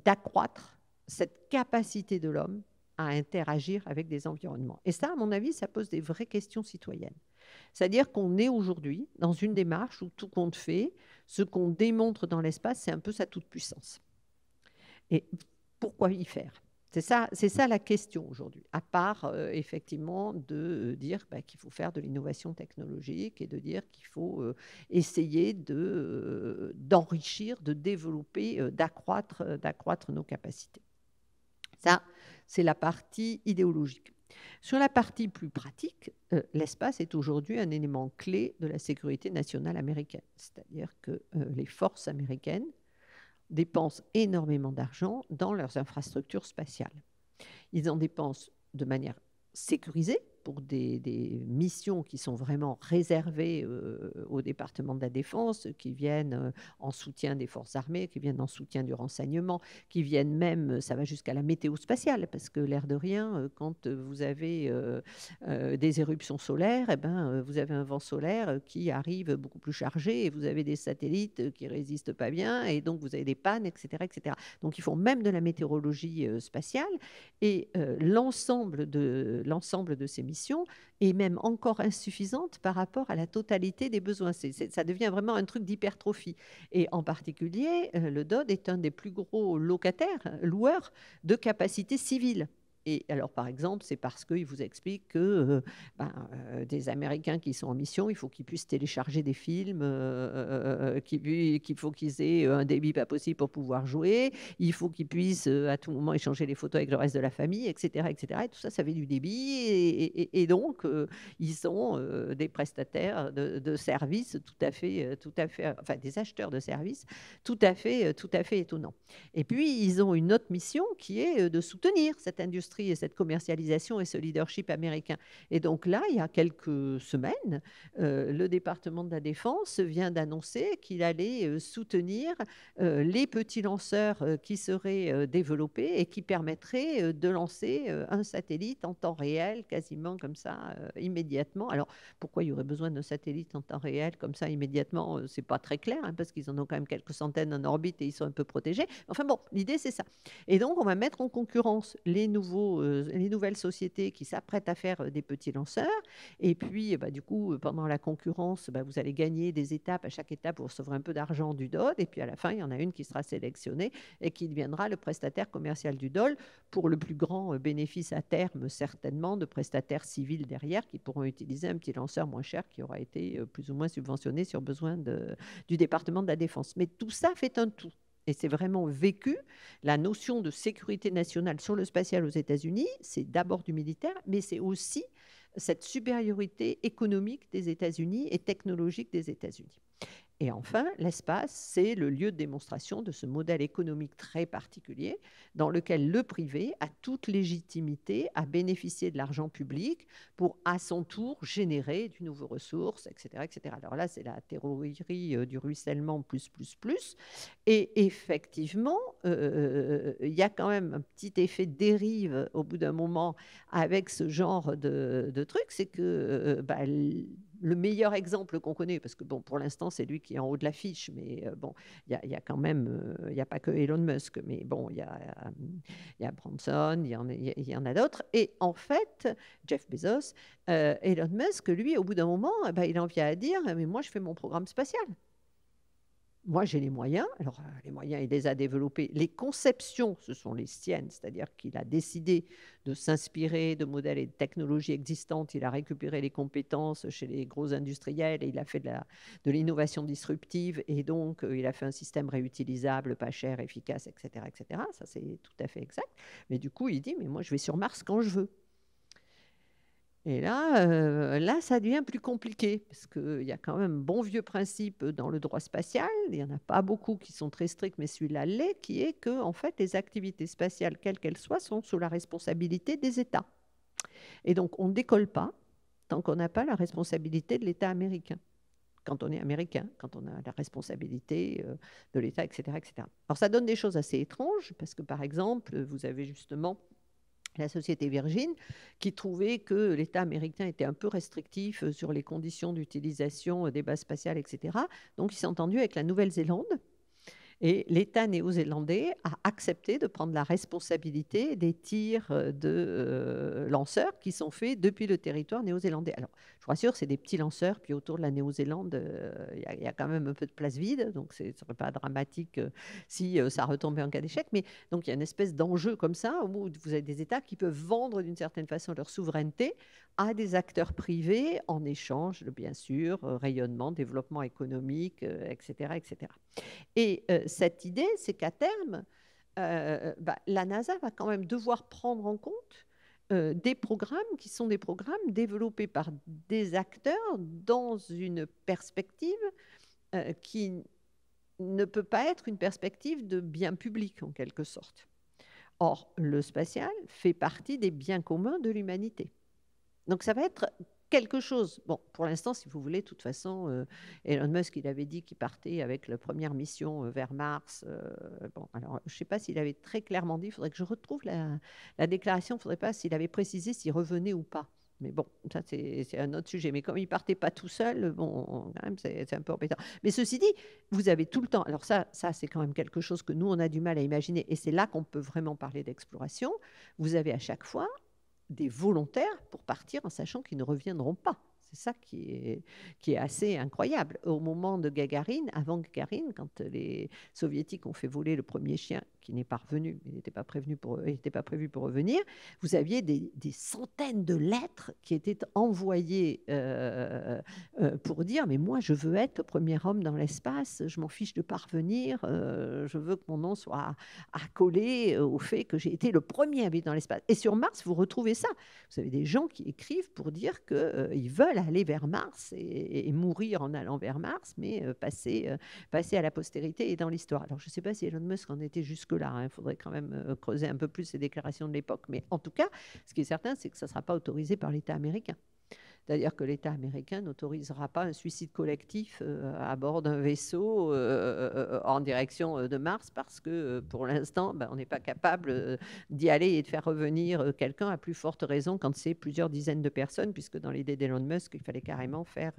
d'accroître cette capacité de l'homme à interagir avec des environnements. Et ça, à mon avis, ça pose des vraies questions citoyennes. C'est-à-dire qu'on est aujourd'hui dans une démarche où tout compte fait, ce qu'on démontre dans l'espace, c'est un peu sa toute-puissance. Et pourquoi y faire ? C'est ça la question aujourd'hui, à part effectivement de dire qu'il faut faire de l'innovation technologique et de dire qu'il faut essayer d'enrichir, de développer, d'accroître nos capacités. Ça, c'est la partie idéologique. Sur la partie plus pratique, l'espace est aujourd'hui un élément clé de la sécurité nationale américaine. C'est-à-dire que les forces américaines dépensent énormément d'argent dans leurs infrastructures spatiales. Ils en dépensent de manière sécurisée pour des missions qui sont vraiment réservées au département de la Défense, qui viennent en soutien des forces armées, qui viennent en soutien du renseignement, qui viennent même, ça va jusqu'à la météo spatiale, parce que l'air de rien, quand vous avez des éruptions solaires, vous avez un vent solaire qui arrive beaucoup plus chargé, et vous avez des satellites qui ne résistent pas bien, et donc vous avez des pannes, etc., etc. Donc ils font même de la météorologie spatiale, et l'ensemble de ces missions est même encore insuffisante par rapport à la totalité des besoins. Ça devient vraiment un truc d'hypertrophie. Et en particulier, le DOD est un des plus gros loueurs de capacités civiles. Et alors, par exemple, c'est parce qu'il vous explique que des Américains qui sont en mission, il faut qu'ils puissent télécharger des films, qu'il faut qu'ils aient un débit pas possible pour pouvoir jouer, il faut qu'ils puissent à tout moment échanger les photos avec le reste de la famille, etc. etc. Et tout ça, ça fait du débit. Et donc, ils sont des prestataires de services tout à fait, enfin des acheteurs de services tout à fait étonnants. Et puis, ils ont une autre mission qui est de soutenir cette industrie et cette commercialisation et ce leadership américain. Et donc là, il y a quelques semaines, le département de la Défense vient d'annoncer qu'il allait soutenir les petits lanceurs qui seraient développés et qui permettraient de lancer un satellite en temps réel, quasiment comme ça, immédiatement. Alors, pourquoi il y aurait besoin d'un satellite en temps réel comme ça immédiatement? C'est pas très clair, parce qu'ils en ont quand même quelques centaines en orbite et ils sont un peu protégés. Enfin bon, l'idée, c'est ça. Et donc, on va mettre en concurrence les nouvelles sociétés qui s'apprêtent à faire des petits lanceurs. Et puis, du coup, pendant la concurrence, vous allez gagner des étapes. À chaque étape, vous recevrez un peu d'argent du DOD. Et puis, à la fin, il y en a une qui sera sélectionnée et qui deviendra le prestataire commercial du DOD pour le plus grand bénéfice à terme, certainement, de prestataires civils derrière qui pourront utiliser un petit lanceur moins cher qui aura été plus ou moins subventionné sur besoin du département de la Défense. Mais tout ça fait un tout. Et c'est vraiment vécu. La notion de sécurité nationale sur le spatial aux États-Unis, c'est d'abord du militaire, mais c'est aussi cette supériorité économique des États-Unis et technologique des États-Unis. Et enfin, l'espace, c'est le lieu de démonstration de ce modèle économique très particulier dans lequel le privé a toute légitimité à bénéficier de l'argent public pour, à son tour, générer de nouvelles ressources, etc., etc. Alors là, c'est la théorie du ruissellement plus. Et effectivement, il y a quand même un petit effet de dérive au bout d'un moment avec ce genre de truc, c'est que le meilleur exemple qu'on connaît, parce que bon, pour l'instant, c'est lui qui est en haut de l'affiche, mais bon, il y a quand même, il n'y a pas que Elon Musk, mais bon, il y a Branson, il y en a d'autres. Et en fait, Jeff Bezos, Elon Musk, lui, au bout d'un moment, il en vient à dire, mais moi, je fais mon programme spatial. Moi, j'ai les moyens. Alors, les moyens, il les a développés. Les conceptions, ce sont les siennes, c'est-à-dire qu'il a décidé de s'inspirer de modèles et de technologies existantes. Il a récupéré les compétences chez les gros industriels et il a fait de l'innovation disruptive. Et donc, il a fait un système réutilisable, pas cher, efficace, etc., etc. Ça, c'est tout à fait exact. Mais du coup, il dit, mais moi, je vais sur Mars quand je veux. Et là, ça devient plus compliqué parce qu'il y a quand même un bon vieux principe dans le droit spatial. Il n'y en a pas beaucoup qui sont très stricts, mais celui-là l'est, qui est que en fait, les activités spatiales, quelles qu'elles soient, sont sous la responsabilité des États. Et donc, on ne décolle pas tant qu'on n'a pas la responsabilité de l'État américain. Quand on est américain, quand on a la responsabilité de l'État, etc., etc. Alors, ça donne des choses assez étranges parce que, par exemple, vous avez justement la société Virgin, qui trouvait que l'État américain était un peu restrictif sur les conditions d'utilisation des bases spatiales, etc. Donc, il s'est entendu avec la Nouvelle-Zélande. Et l'État néo-zélandais a accepté de prendre la responsabilité des tirs de lanceurs qui sont faits depuis le territoire néo-zélandais. Alors, je vous rassure, c'est des petits lanceurs, puis autour de la Néo-Zélande, il y a quand même un peu de place vide, donc ce ne serait pas dramatique si ça retombait en cas d'échec. Mais donc, il y a une espèce d'enjeu comme ça, où vous avez des États qui peuvent vendre d'une certaine façon leur souveraineté à des acteurs privés en échange de, bien sûr, rayonnement, développement économique, etc., etc. Et cette idée, c'est qu'à terme, la NASA va quand même devoir prendre en compte des programmes qui sont des programmes développés par des acteurs dans une perspective qui ne peut pas être une perspective de bien public, en quelque sorte. Or, le spatial fait partie des biens communs de l'humanité. Donc, ça va être quelque chose. Bon, pour l'instant, si vous voulez, de toute façon, Elon Musk, il avait dit qu'il partait avec la première mission vers Mars. Bon, alors, je ne sais pas s'il avait très clairement dit, il faudrait que je retrouve la déclaration, il ne faudrait pas s'il avait précisé s'il revenait ou pas. Mais bon, ça, c'est un autre sujet. Mais comme il ne partait pas tout seul, bon, quand même, c'est un peu embêtant. Mais ceci dit, vous avez tout le temps. Alors, ça c'est quand même quelque chose que nous, on a du mal à imaginer. Et c'est là qu'on peut vraiment parler d'exploration. Vous avez à chaque fois des volontaires pour partir en sachant qu'ils ne reviendront pas. C'est ça qui est assez incroyable. Au moment de Gagarine, avant Gagarine, quand les Soviétiques ont fait voler le premier chien, qui n'est pas revenu, il n'était pas prévu pour revenir, vous aviez des centaines de lettres qui étaient envoyées pour dire « mais moi, je veux être le premier homme dans l'espace, je m'en fiche de parvenir, je veux que mon nom soit accolé au fait que j'ai été le premier à vivre dans l'espace ». Et sur Mars, vous retrouvez ça. Vous avez des gens qui écrivent pour dire qu'ils veulent aller vers Mars et mourir en allant vers Mars, mais passer à la postérité et dans l'histoire. Alors, je ne sais pas si Elon Musk en était jusque-là. Il faudrait quand même creuser un peu plus ces déclarations de l'époque. Mais en tout cas, ce qui est certain, c'est que ça ne sera pas autorisé par l'État américain. C'est-à-dire que l'État américain n'autorisera pas un suicide collectif à bord d'un vaisseau en direction de Mars parce que pour l'instant, on n'est pas capable d'y aller et de faire revenir quelqu'un, à plus forte raison quand c'est plusieurs dizaines de personnes, puisque dans l'idée d'Elon Musk, il fallait carrément faire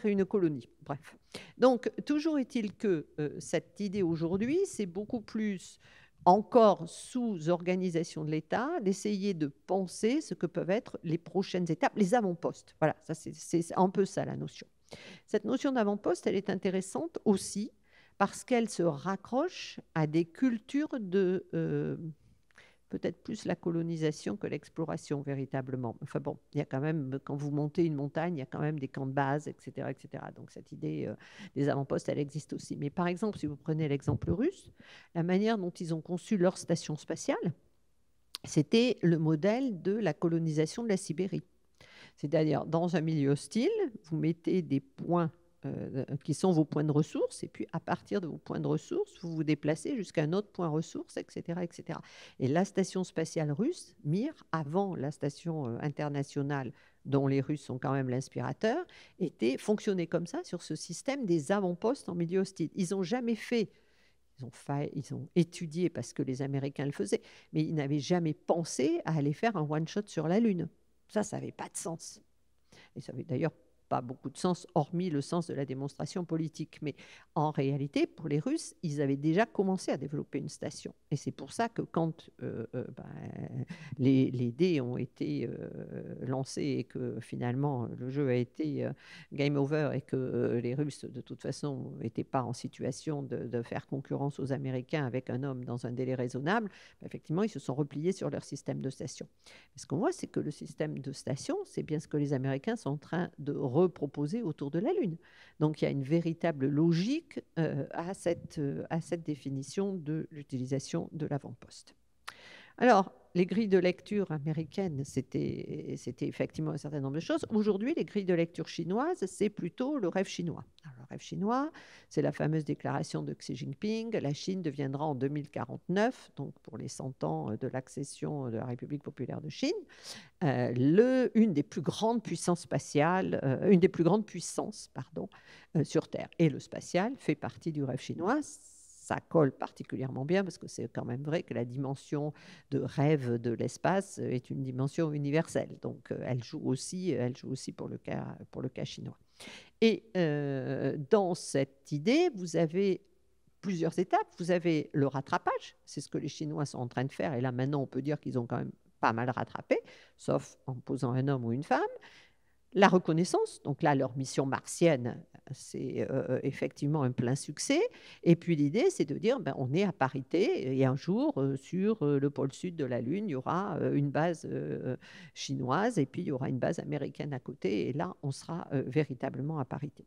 une colonie. Bref. Donc, toujours est-il que cette idée aujourd'hui, c'est beaucoup plus encore sous organisation de l'État, d'essayer de penser ce que peuvent être les prochaines étapes, les avant-postes. Voilà, ça c'est un peu ça la notion. Cette notion d'avant-poste, elle est intéressante aussi parce qu'elle se raccroche à des cultures de peut-être plus la colonisation que l'exploration véritablement. Enfin bon, il y a quand même, quand vous montez une montagne, il y a quand même des camps de base, etc. etc. Donc cette idée des avant-postes, elle existe aussi. Mais par exemple, si vous prenez l'exemple russe, la manière dont ils ont conçu leur station spatiale, c'était le modèle de la colonisation de la Sibérie. C'est-à-dire, dans un milieu hostile, vous mettez des points qui sont vos points de ressources. Et puis, à partir de vos points de ressources, vous vous déplacez jusqu'à un autre point ressource, etc., etc. Et la station spatiale russe, Mir, avant la station internationale, dont les Russes sont quand même l'inspirateur, fonctionnait comme ça sur ce système des avant-postes en milieu hostile. Ils n'ont jamais fait, ils ont étudié parce que les Américains le faisaient, mais ils n'avaient jamais pensé à aller faire un one-shot sur la Lune. Ça n'avait pas de sens. Et ça n'avait d'ailleurs pas beaucoup de sens, hormis le sens de la démonstration politique. Mais en réalité, pour les Russes, ils avaient déjà commencé à développer une station. Et c'est pour ça que quand les dés ont été lancés et que finalement le jeu a été game over et que les Russes, de toute façon, n'étaient pas en situation de faire concurrence aux Américains avec un homme dans un délai raisonnable, effectivement, ils se sont repliés sur leur système de station. Ce qu'on voit, c'est que le système de station, c'est bien ce que les Américains sont en train de reproposer autour de la Lune. Donc il y a une véritable logique à cette définition de l'utilisation de l'avant-poste. Alors, les grilles de lecture américaines, c'était effectivement un certain nombre de choses. Aujourd'hui, les grilles de lecture chinoises, c'est plutôt le rêve chinois. Alors, le rêve chinois, c'est la fameuse déclaration de Xi Jinping. La Chine deviendra en 2049, donc pour les 100 ans de l'accession de la République populaire de Chine, une des plus grandes puissances spatiales, une des plus grandes puissances, sur Terre. Et le spatial fait partie du rêve chinois. Ça colle particulièrement bien parce que c'est quand même vrai que la dimension de rêve de l'espace est une dimension universelle. Donc, elle joue aussi pour le cas chinois. Et dans cette idée, vous avez plusieurs étapes. Vous avez le rattrapage, c'est ce que les Chinois sont en train de faire. Et là, maintenant, on peut dire qu'ils ont quand même pas mal rattrapé, sauf en posant un homme ou une femme. La reconnaissance, donc là, leur mission martienne, c'est effectivement un plein succès. Et puis l'idée, c'est de dire, on est à parité, et un jour, sur le pôle sud de la Lune, il y aura une base chinoise, et puis il y aura une base américaine à côté, et là, on sera véritablement à parité.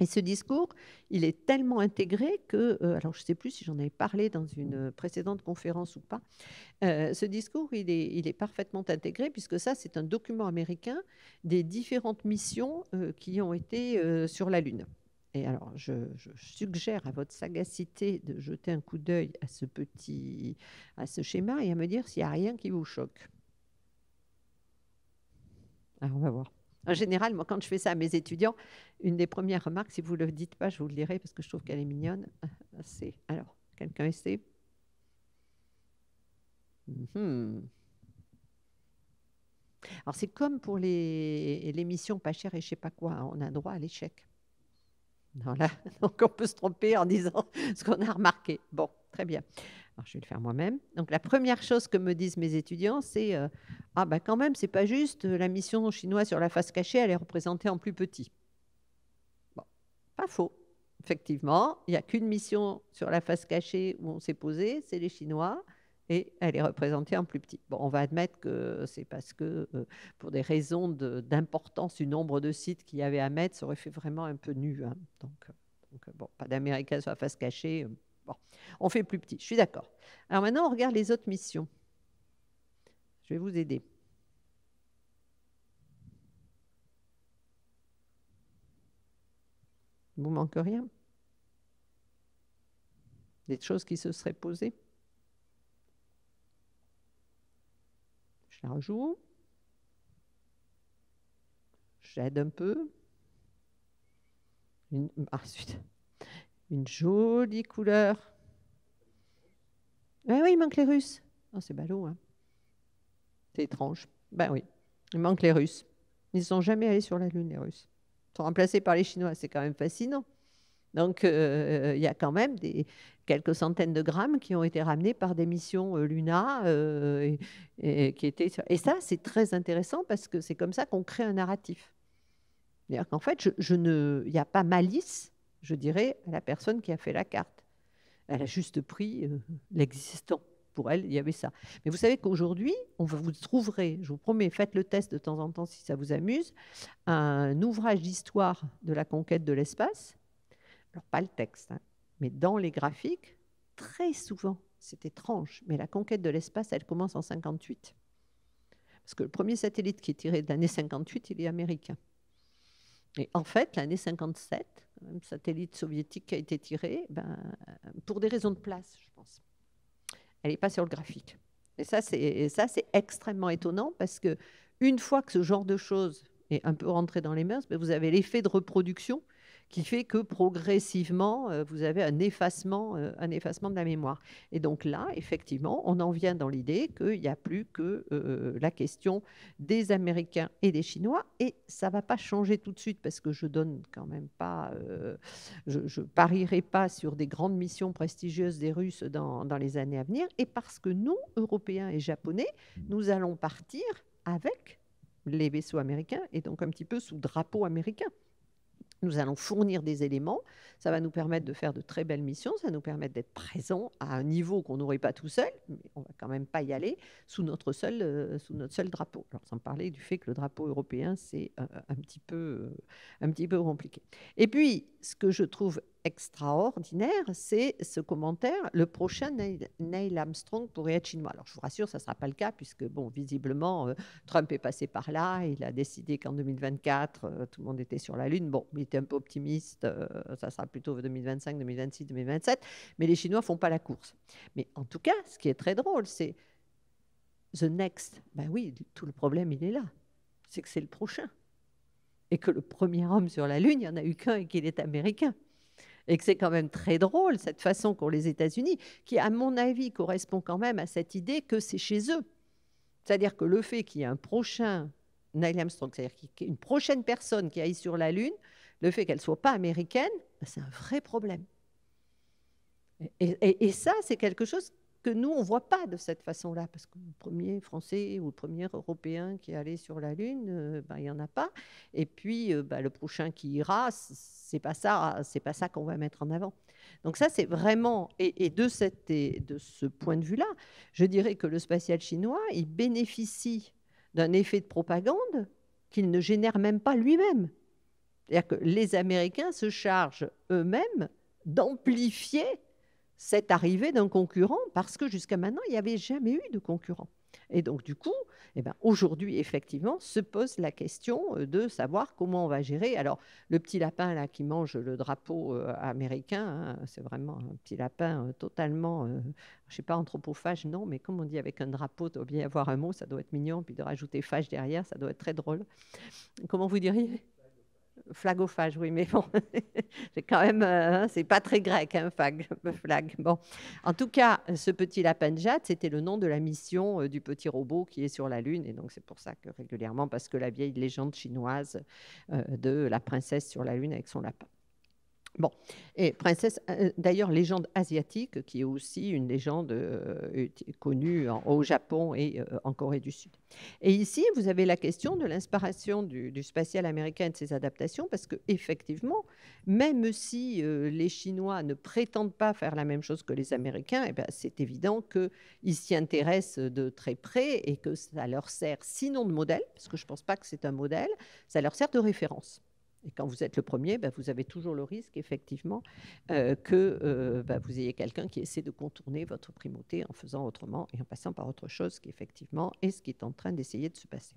Et ce discours, il est tellement intégré que, alors je ne sais plus si j'en avais parlé dans une précédente conférence ou pas, ce discours, il est parfaitement intégré puisque ça, c'est un document américain des différentes missions qui ont été sur la Lune. Et alors, je suggère à votre sagacité de jeter un coup d'œil à ce schéma et à me dire s'il n'y a rien qui vous choque. Alors, on va voir. En général, moi, quand je fais ça à mes étudiants, une des premières remarques, si vous ne le dites pas, je vous le dirai parce que je trouve qu'elle est mignonne, c'est, alors, quelqu'un essaie? Alors, c'est comme pour les missions pas chères et je ne sais pas quoi, on a droit à l'échec. Voilà. Donc, on peut se tromper en disant ce qu'on a remarqué. Bon, très bien. Alors, je vais le faire moi-même. Donc, la première chose que me disent mes étudiants, c'est ah, ben quand même, c'est pas juste, la mission chinoise sur la face cachée, elle est représentée en plus petit. Bon, pas faux. Effectivement, il n'y a qu'une mission sur la face cachée où on s'est posé, c'est les Chinois, et elle est représentée en plus petit. Bon, on va admettre que c'est parce que, pour des raisons d'importance du nombre de sites qu'il y avait à mettre, ça aurait fait vraiment un peu nu. Hein. Donc, bon, pas d'Américains sur la face cachée. Bon, on fait plus petit, je suis d'accord. Alors maintenant, on regarde les autres missions. Je vais vous aider. Il ne vous manque rien? Des choses qui se seraient posées? Je la rejoue. J'aide un peu. Ensuite, une jolie couleur. Ah oui, il manque les Russes. Oh, c'est ballot, hein. C'est étrange. Ben oui, il manque les Russes. Ils ne sont jamais allés sur la Lune, les Russes. Ils sont remplacés par les Chinois, c'est quand même fascinant. Donc, il y a quand même quelques centaines de grammes qui ont été ramenés par des missions Luna. Et ça, c'est très intéressant parce que c'est comme ça qu'on crée un narratif. C'est-à-dire qu'en fait, il n'y a pas malice, je dirais, à la personne qui a fait la carte. Elle a juste pris l'existant. Pour elle, il y avait ça. Mais vous savez qu'aujourd'hui, vous trouverez, je vous promets, faites le test de temps en temps si ça vous amuse, un ouvrage d'histoire de la conquête de l'espace. Alors, pas le texte, hein, mais dans les graphiques, très souvent, c'est étrange, mais la conquête de l'espace, elle commence en 58. Parce que le premier satellite qui est tiré de l'année 58, il est américain. Et en fait, l'année 57, un satellite soviétique qui a été tiré, ben, pour des raisons de place, je pense. Elle n'est pas sur le graphique. Et ça, c'est extrêmement étonnant parce que une fois que ce genre de choses est un peu rentré dans les mœurs, ben, vous avez l'effet de reproduction qui fait que progressivement, vous avez un effacement de la mémoire. Et donc là, effectivement, on en vient dans l'idée qu'il n'y a plus que la question des Américains et des Chinois. Et ça ne va pas changer tout de suite parce que je donne quand même pas, je ne parierai pas sur des grandes missions prestigieuses des Russes dans les années à venir. Et parce que nous, Européens et Japonais, nous allons partir avec les vaisseaux américains et donc un petit peu sous drapeau américain. Nous allons fournir des éléments, ça va nous permettre de faire de très belles missions, ça va nous permettre d'être présents à un niveau qu'on n'aurait pas tout seul, mais on ne va quand même pas y aller sous notre seul drapeau. Alors sans parler du fait que le drapeau européen, c'est un petit peu compliqué. Et puis, ce que je trouve extraordinaire, c'est ce commentaire, le prochain Neil Armstrong pourrait être chinois. Alors je vous rassure, ça ne sera pas le cas, puisque bon, visiblement, Trump est passé par là, il a décidé qu'en 2024, tout le monde était sur la Lune. Bon, il était un peu optimiste, ça sera plutôt 2025, 2026, 2027, mais les Chinois ne font pas la course. Mais en tout cas, ce qui est très drôle, c'est the next. Ben oui, tout le problème, il est là. C'est que c'est le prochain. Et que le premier homme sur la Lune, il n'y en a eu qu'un et qu'il est américain. Et que c'est quand même très drôle, cette façon qu'ont les États-Unis, qui, à mon avis, correspond quand même à cette idée que c'est chez eux. C'est-à-dire que le fait qu'il y ait un prochain Neil Armstrong, c'est-à-dire qu'il y ait une prochaine personne qui aille sur la Lune, le fait qu'elle ne soit pas américaine, c'est un vrai problème. Et ça, c'est quelque chose que nous, on ne voit pas de cette façon-là, parce que le premier Français ou le premier Européen qui est allé sur la Lune, il n'y en a pas. Et puis, le prochain qui ira, c'est pas ça qu'on va mettre en avant. Donc ça, c'est vraiment, et de ce point de vue-là, je dirais que le spatial chinois, il bénéficie d'un effet de propagande qu'il ne génère même pas lui-même. C'est-à-dire que les Américains se chargent eux-mêmes d'amplifier cette arrivée d'un concurrent parce que jusqu'à maintenant, il n'y avait jamais eu de concurrent. Et donc, du coup, aujourd'hui, effectivement, se pose la question de savoir comment on va gérer. Alors, le petit lapin là, qui mange le drapeau américain, hein, c'est vraiment un petit lapin totalement, je ne sais pas, anthropophage, non, mais comme on dit avec un drapeau, il doit bien y avoir un mot, ça doit être mignon, puis de rajouter phage derrière, ça doit être très drôle. Comment vous diriez ? Phlagophage, oui, mais bon, c'est quand même, c'est pas très grec, hein, flag. Bon, en tout cas, ce petit lapin de jade, c'était le nom de la mission du petit robot qui est sur la Lune, et donc c'est pour ça que régulièrement, parce que la vieille légende chinoise de la princesse sur la Lune avec son lapin. Bon, et princesse, d'ailleurs, légende asiatique, qui est aussi une légende connue au Japon et en Corée du Sud. Et ici, vous avez la question de l'inspiration du spatial américain et de ses adaptations, parce qu'effectivement, même si les Chinois ne prétendent pas faire la même chose que les Américains, c'est évident qu'ils s'y intéressent de très près et que ça leur sert, sinon de modèle, parce que je ne pense pas que c'est un modèle, ça leur sert de référence. Et quand vous êtes le premier, vous avez toujours le risque, effectivement, que vous ayez quelqu'un qui essaie de contourner votre primauté en faisant autrement et en passant par autre chose qui, effectivement, est ce qui est en train d'essayer de se passer.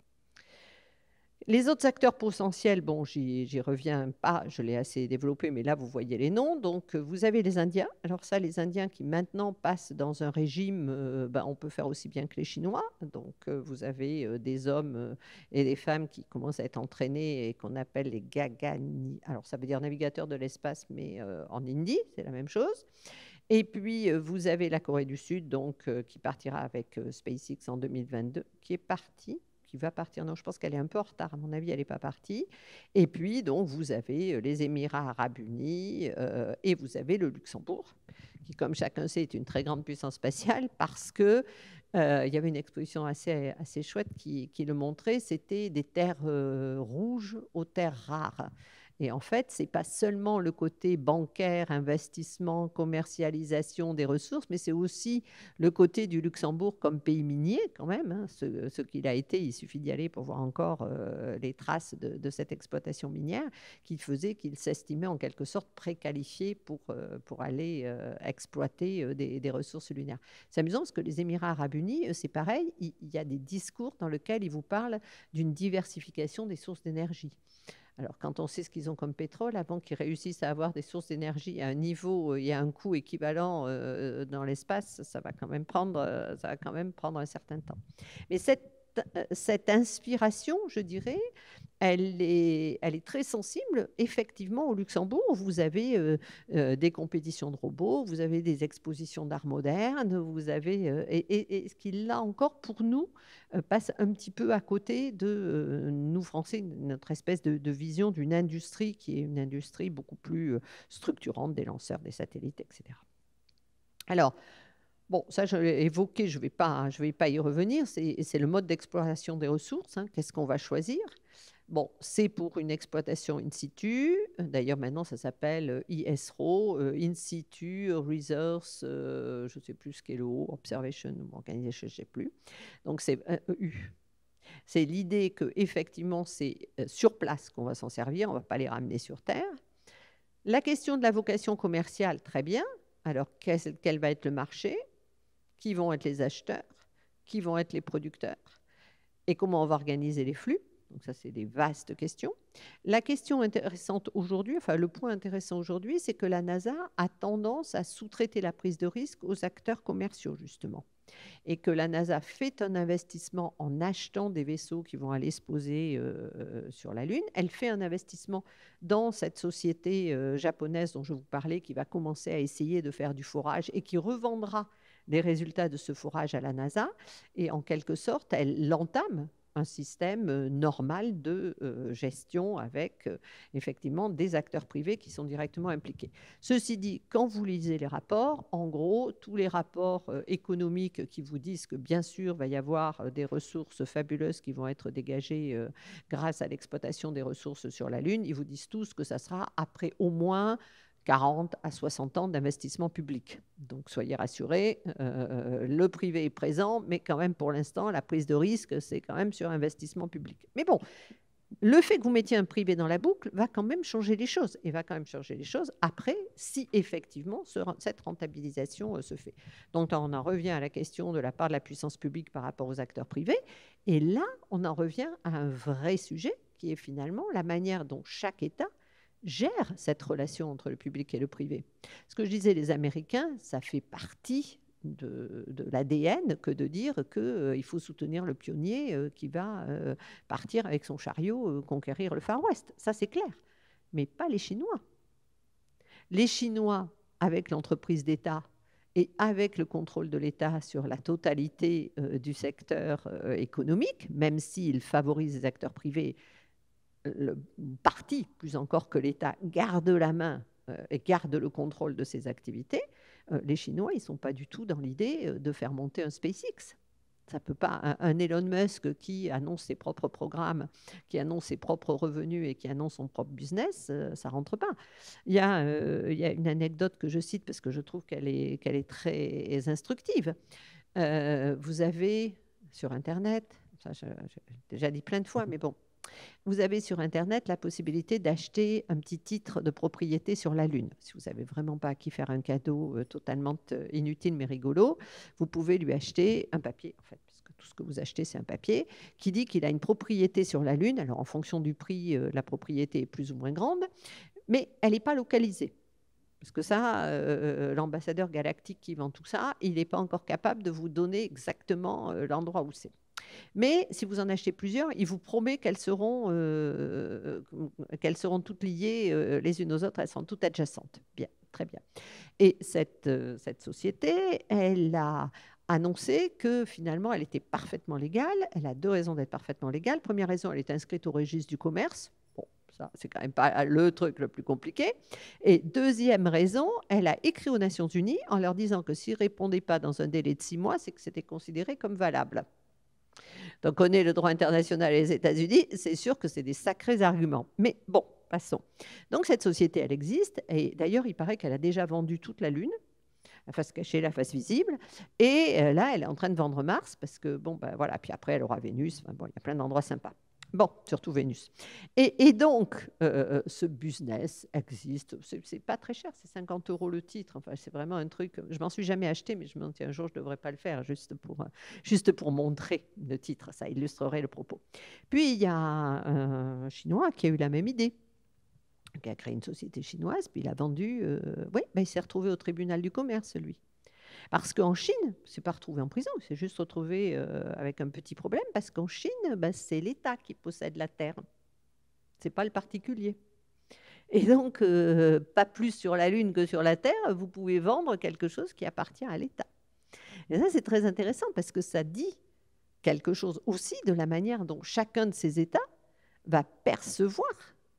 Les autres acteurs potentiels, bon, j'y reviens pas, je l'ai assez développé, mais là, vous voyez les noms. Donc, vous avez les Indiens. Alors ça, les Indiens qui maintenant passent dans un régime, on peut faire aussi bien que les Chinois. Donc, vous avez des hommes et des femmes qui commencent à être entraînés et qu'on appelle les Gagani. Alors, ça veut dire navigateurs de l'espace, mais en hindi, c'est la même chose. Et puis, vous avez la Corée du Sud, donc, qui partira avec SpaceX en 2022, qui est partie. Qui va partir. Non, je pense qu'elle est un peu en retard. À mon avis, elle n'est pas partie. Et puis, donc, vous avez les Émirats arabes unis et vous avez le Luxembourg, qui, comme chacun sait, est une très grande puissance spatiale parce que il y avait une exposition assez chouette qui le montrait. C'était des terres rouges aux terres rares. Et en fait, ce n'est pas seulement le côté bancaire, investissement, commercialisation des ressources, mais c'est aussi le côté du Luxembourg comme pays minier quand même. Hein, ce qu'il a été, il suffit d'y aller pour voir encore les traces de cette exploitation minière qui faisait qu'il s'estimait en quelque sorte préqualifié pour aller exploiter des ressources lunaires. C'est amusant parce que les Émirats arabes unis, c'est pareil, il y a des discours dans lesquels ils vous parlent d'une diversification des sources d'énergie. Alors, quand on sait ce qu'ils ont comme pétrole, avant qu'ils réussissent à avoir des sources d'énergie à un niveau et à un coût équivalent dans l'espace, ça va quand même prendre un certain temps. Mais cette inspiration, je dirais, elle est très sensible. Effectivement, au Luxembourg, vous avez des compétitions de robots, vous avez des expositions d'art moderne, vous avez, et ce qui, là encore, pour nous, passe un petit peu à côté de nous, Français, notre espèce de vision d'une industrie qui est une industrie beaucoup plus structurante, des lanceurs, des satellites, etc. Alors, bon, ça, je l'ai évoqué, je vais pas y revenir. C'est le mode d'exploitation des ressources, hein. Qu'est-ce qu'on va choisir? Bon, c'est pour une exploitation in situ. D'ailleurs, maintenant, ça s'appelle ISRO, In situ Resource, je ne sais plus ce qu'est le O, Observation Organization, je ne sais plus. Donc, c'est EU. C'est l'idée qu'effectivement, c'est sur place qu'on va s'en servir, on ne va pas les ramener sur Terre. La question de la vocation commerciale, très bien. Alors, quel va être le marché? Qui vont être les acheteurs? Qui vont être les producteurs? Et comment on va organiser les flux? Donc ça, c'est des vastes questions. La question intéressante aujourd'hui, enfin le point intéressant aujourd'hui, c'est que la NASA a tendance à sous-traiter la prise de risque aux acteurs commerciaux, justement. Et que la NASA fait un investissement en achetant des vaisseaux qui vont aller se poser sur la Lune. Elle fait un investissement dans cette société japonaise dont je vous parlais, qui va commencer à essayer de faire du forage et qui revendra les résultats de ce forage à la NASA. Et en quelque sorte, elle entame un système normal de gestion avec effectivement des acteurs privés qui sont directement impliqués. Ceci dit, quand vous lisez les rapports, en gros, tous les rapports économiques qui vous disent que bien sûr, il va y avoir des ressources fabuleuses qui vont être dégagées grâce à l'exploitation des ressources sur la Lune, ils vous disent tous que ça sera après au moins 40 à 60 ans d'investissement public. Donc, soyez rassurés, le privé est présent, mais quand même, pour l'instant, la prise de risque, c'est quand même sur investissement public. Mais bon, le fait que vous mettiez un privé dans la boucle va quand même changer les choses, et va quand même changer les choses après, si effectivement cette rentabilisation se fait. Donc, on en revient à la question de la part de la puissance publique par rapport aux acteurs privés, et là, on en revient à un vrai sujet, qui est finalement la manière dont chaque État gère cette relation entre le public et le privé. Ce que je disais, les Américains, ça fait partie de l'ADN que de dire qu'il faut soutenir le pionnier qui va partir avec son chariot conquérir le Far West. Ça, c'est clair. Mais pas les Chinois. Les Chinois, avec l'entreprise d'État et avec le contrôle de l'État sur la totalité du secteur économique, même s'ils favorisent les acteurs privés, le parti, plus encore que l'État, garde la main et garde le contrôle de ces activités, les Chinois, ils ne sont pas du tout dans l'idée de faire monter un SpaceX. Ça peut pas. Un Elon Musk qui annonce ses propres programmes, qui annonce ses propres revenus et qui annonce son propre business, ça ne rentre pas. Il y a une anecdote que je cite parce que je trouve qu'elle est très instructive. Vous avez sur Internet, ça j'ai déjà dit plein de fois, mais bon, vous avez sur Internet la possibilité d'acheter un petit titre de propriété sur la Lune. Si vous n'avez vraiment pas à qui faire un cadeau totalement inutile mais rigolo, vous pouvez lui acheter un papier, en fait, parce que tout ce que vous achetez, c'est un papier, qui dit qu'il a une propriété sur la Lune. Alors, en fonction du prix, la propriété est plus ou moins grande, mais elle n'est pas localisée. Parce que ça, l'ambassadeur galactique qui vend tout ça, il n'est pas encore capable de vous donner exactement l'endroit où c'est. Mais si vous en achetez plusieurs, il vous promet qu'elles seront toutes liées les unes aux autres, elles seront toutes adjacentes. Bien, très bien. Et cette société, elle a annoncé que finalement, elle était parfaitement légale. Elle a deux raisons d'être parfaitement légale. Première raison, elle est inscrite au registre du commerce. Bon, ça, c'est quand même pas le truc le plus compliqué. Et deuxième raison, elle a écrit aux Nations Unies en leur disant que s'ils ne répondaient pas dans un délai de 6 mois, c'est que c'était considéré comme valable. Donc, on connaît le droit international et les États-Unis, c'est sûr que c'est des sacrés arguments. Mais bon, passons. Donc, cette société, elle existe. Et d'ailleurs, il paraît qu'elle a déjà vendu toute la Lune, la face cachée, la face visible. Et là, elle est en train de vendre Mars parce que, bon, ben voilà. Puis après, elle aura Vénus. Enfin, bon, il y a plein d'endroits sympas. Bon, surtout Vénus. Et donc, ce business existe. C'est pas très cher, c'est 50 € le titre. Enfin, c'est vraiment un truc. Je m'en suis jamais acheté, mais je me dis un jour, je devrais pas le faire, juste pour montrer le titre. Ça illustrerait le propos. Puis, il y a un Chinois qui a eu la même idée, qui a créé une société chinoise, puis il a vendu. Oui, ben, il s'est retrouvé au tribunal du commerce, lui. Parce qu'en Chine, c'est pas retrouvé en prison, il s'est juste retrouvé avec un petit problème, parce qu'en Chine, ben, c'est l'État qui possède la terre, c'est pas le particulier. Et donc, pas plus sur la Lune que sur la Terre, vous pouvez vendre quelque chose qui appartient à l'État. Et ça, c'est très intéressant parce que ça dit quelque chose aussi de la manière dont chacun de ces États va percevoir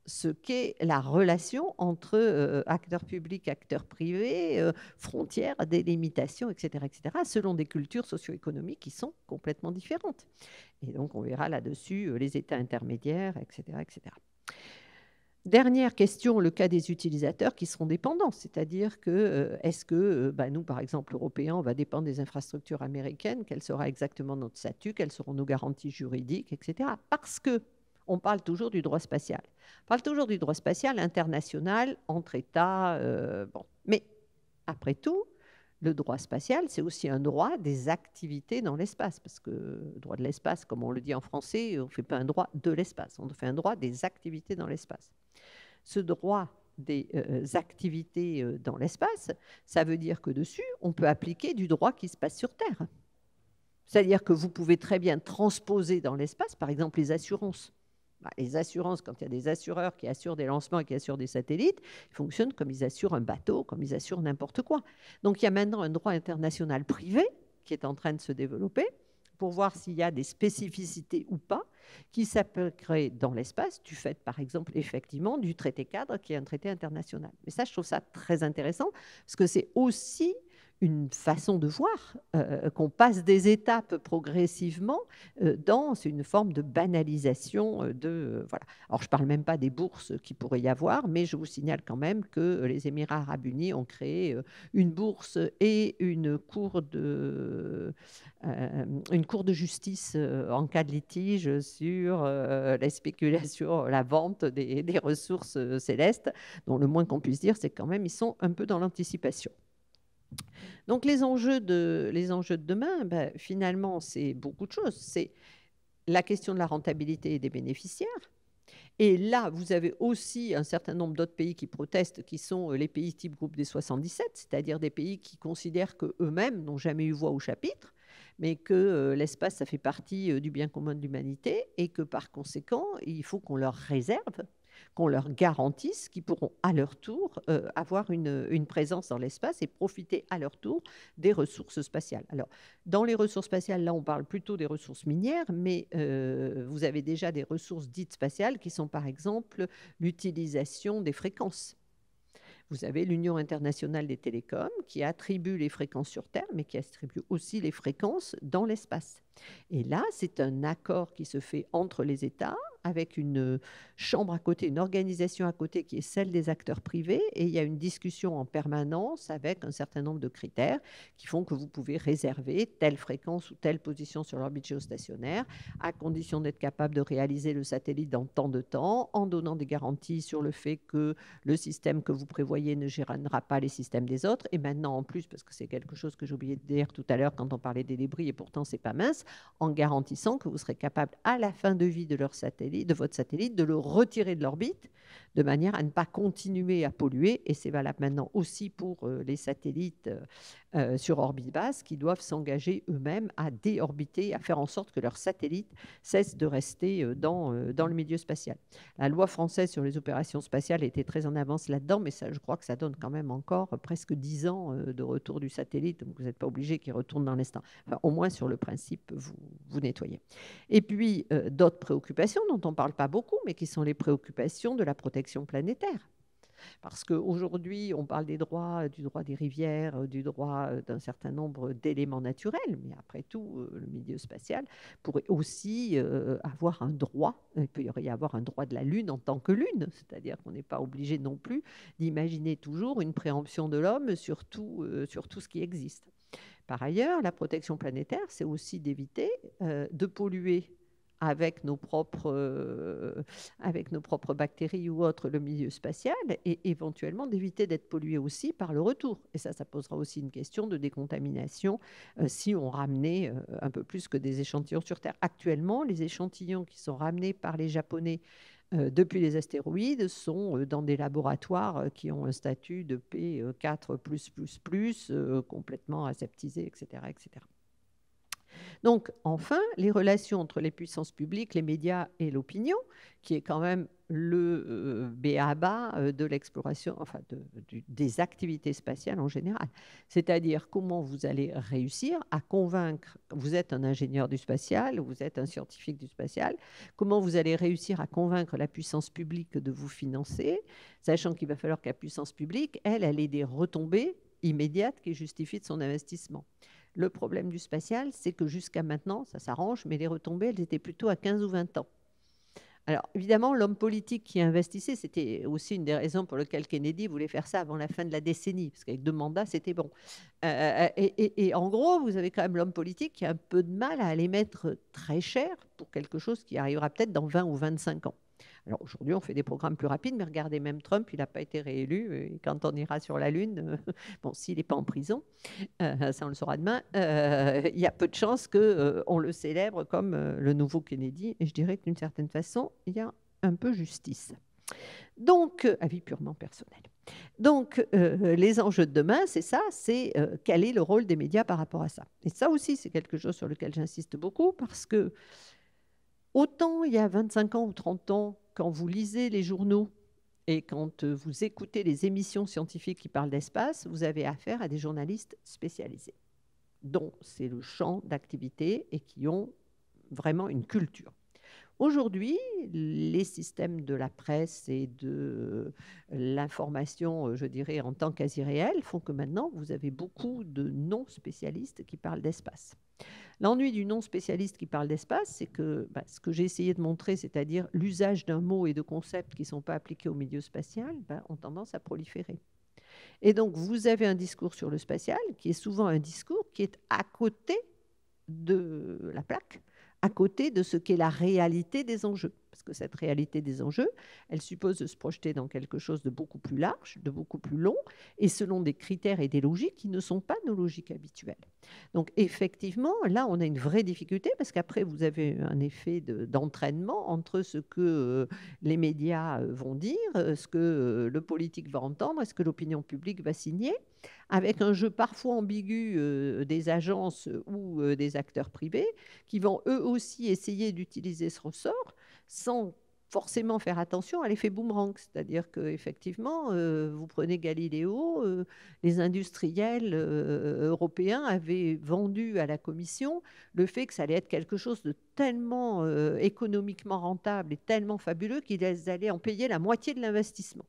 ce qu'est la relation entre acteurs publics, acteurs privés, frontières, délimitations, etc., selon des cultures socio-économiques qui sont complètement différentes. Et donc, on verra là-dessus les États intermédiaires, etc. Dernière question, le cas des utilisateurs qui seront dépendants, c'est-à-dire que est-ce que nous, par exemple, Européens, on va dépendre des infrastructures américaines, quel sera exactement notre statut, quelles seront nos garanties juridiques, etc. Parce que on parle toujours du droit spatial. On parle toujours du droit spatial international entre États. Bon. Mais après tout, le droit spatial, c'est aussi un droit des activités dans l'espace, parce que le droit de l'espace, comme on le dit en français, on ne fait pas un droit de l'espace, on fait un droit des activités dans l'espace. Ce droit des activités dans l'espace, ça veut dire que dessus, on peut appliquer du droit qui se passe sur Terre. C'est-à-dire que vous pouvez très bien transposer dans l'espace, par exemple, les assurances. Les assurances, quand il y a des assureurs qui assurent des lancements et qui assurent des satellites, ils fonctionnent comme ils assurent un bateau, comme ils assurent n'importe quoi. Donc il y a maintenant un droit international privé qui est en train de se développer pour voir s'il y a des spécificités ou pas qui s'appliqueraient dans l'espace, du fait, par exemple, effectivement, du traité cadre qui est un traité international. Mais ça, je trouve ça très intéressant parce que c'est aussi une façon de voir qu'on passe des étapes progressivement dans une forme de banalisation voilà. Alors, je ne parle même pas des bourses qu'il pourrait y avoir, mais je vous signale quand même que les Émirats arabes unis ont créé une bourse et une cour de justice en cas de litige sur la spéculation, la vente des ressources célestes, dont le moins qu'on puisse dire, c'est quand même ils sont un peu dans l'anticipation. Donc les enjeux de demain, finalement, c'est beaucoup de choses. C'est la question de la rentabilité et des bénéficiaires. Et là, vous avez aussi un certain nombre d'autres pays qui protestent, qui sont les pays type groupe des 77, c'est-à-dire des pays qui considèrent qu'eux-mêmes n'ont jamais eu voix au chapitre, mais que l'espace, ça fait partie du bien commun de l'humanité et que par conséquent, il faut qu'on leur réserve, qu'on leur garantisse qu'ils pourront à leur tour avoir une présence dans l'espace et profiter à leur tour des ressources spatiales. Alors, dans les ressources spatiales, là, on parle plutôt des ressources minières, mais vous avez déjà des ressources dites spatiales qui sont, par exemple, l'utilisation des fréquences. Vous avez l'Union internationale des télécoms qui attribue les fréquences sur Terre, mais qui attribue aussi les fréquences dans l'espace. Et là, c'est un accord qui se fait entre les États avec une chambre à côté, une organisation à côté qui est celle des acteurs privés, et il y a une discussion en permanence avec un certain nombre de critères qui font que vous pouvez réserver telle fréquence ou telle position sur l'orbite géostationnaire, à condition d'être capable de réaliser le satellite dans tant de temps, en donnant des garanties sur le fait que le système que vous prévoyez ne gênera pas les systèmes des autres. Et maintenant, en plus, parce que c'est quelque chose que j'ai oublié de dire tout à l'heure quand on parlait des débris, et pourtant c'est pas mince, en garantissant que vous serez capable, à la fin de vie de votre satellite, de le retirer de l'orbite, de manière à ne pas continuer à polluer. Et c'est valable maintenant aussi pour les satellites sur orbite basse, qui doivent s'engager eux-mêmes à déorbiter, à faire en sorte que leurs satellites cessent de rester dans le milieu spatial. La loi française sur les opérations spatiales était très en avance là-dedans, mais ça, je crois que ça donne quand même encore presque 10 ans de retour du satellite, donc vous n'êtes pas obligé qu'il retourne dans l'instant. Enfin, au moins sur le principe, vous nettoyez. Et puis, d'autres préoccupations dont on ne parle pas beaucoup, mais qui sont les préoccupations de la protection planétaire. Parce qu'aujourd'hui, on parle du droit des rivières, du droit d'un certain nombre d'éléments naturels, mais après tout, le milieu spatial pourrait aussi avoir un droit. Il peut y avoir un droit de la Lune en tant que Lune, c'est-à-dire qu'on n'est pas obligé non plus d'imaginer toujours une préemption de l'homme sur tout ce qui existe. Par ailleurs, la protection planétaire, c'est aussi d'éviter de polluer avec nos propres bactéries ou autres le milieu spatial et éventuellement d'éviter d'être pollué aussi par le retour. Et ça posera aussi une question de décontamination si on ramenait un peu plus que des échantillons sur Terre. Actuellement, les échantillons qui sont ramenés par les Japonais depuis les astéroïdes sont dans des laboratoires qui ont un statut de P4+++, complètement aseptisé, etc., etc. Donc, enfin, les relations entre les puissances publiques, les médias et l'opinion, qui est quand même le b.a.-ba de l'exploration, enfin des activités spatiales en général. C'est-à-dire comment vous allez réussir à convaincre, vous êtes un ingénieur du spatial, vous êtes un scientifique du spatial, comment vous allez réussir à convaincre la puissance publique de vous financer, sachant qu'il va falloir que la puissance publique, elle ait des retombées immédiates qui justifient de son investissement. Le problème du spatial, c'est que jusqu'à maintenant, ça s'arrange, mais les retombées, elles étaient plutôt à 15 ou 20 ans. Alors, évidemment, l'homme politique qui investissait, c'était aussi une des raisons pour lesquelles Kennedy voulait faire ça avant la fin de la décennie, parce qu'avec 2 mandats, c'était bon. Et en gros, vous avez quand même l'homme politique qui a un peu de mal à les mettre très cher pour quelque chose qui arrivera peut-être dans 20 ou 25 ans. Alors aujourd'hui, on fait des programmes plus rapides, mais regardez, même Trump, il n'a pas été réélu. Et quand on ira sur la Lune, bon, s'il n'est pas en prison, ça on le saura demain, il y a peu de chances qu'on le célèbre comme le nouveau Kennedy. Et je dirais que d'une certaine façon, il y a un peu justice. Donc, avis purement personnel. Donc, les enjeux de demain, c'est ça, c'est quel est le rôle des médias par rapport à ça. Et ça aussi, c'est quelque chose sur lequel j'insiste beaucoup parce que autant il y a 25 ans ou 30 ans, quand vous lisez les journaux et quand vous écoutez les émissions scientifiques qui parlent d'espace, vous avez affaire à des journalistes spécialisés, dont c'est le champ d'activité et qui ont vraiment une culture. Aujourd'hui, les systèmes de la presse et de l'information, je dirais, en temps quasi réel, font que maintenant, vous avez beaucoup de non-spécialistes qui parlent d'espace. L'ennui du non-spécialiste qui parle d'espace, c'est que ce que j'ai essayé de montrer, c'est-à-dire l'usage d'un mot et de concepts qui ne sont pas appliqués au milieu spatial, ont tendance à proliférer. Et donc, vous avez un discours sur le spatial qui est souvent un discours qui est à côté de la plaque, à côté de ce qu'est la réalité des enjeux. Parce que cette réalité des enjeux, elle suppose de se projeter dans quelque chose de beaucoup plus large, de beaucoup plus long, et selon des critères et des logiques qui ne sont pas nos logiques habituelles. Donc effectivement, là, on a une vraie difficulté, parce qu'après, vous avez un effet d'entraînement entre ce que les médias vont dire, ce que le politique va entendre, et ce que l'opinion publique va signer, avec un jeu parfois ambigu des agences ou des acteurs privés qui vont eux aussi essayer d'utiliser ce ressort sans forcément faire attention à l'effet boomerang. C'est-à-dire qu'effectivement, vous prenez Galiléo, les industriels européens avaient vendu à la Commission le fait que ça allait être quelque chose de tellement économiquement rentable et tellement fabuleux qu'ils allaient en payer la moitié de l'investissement.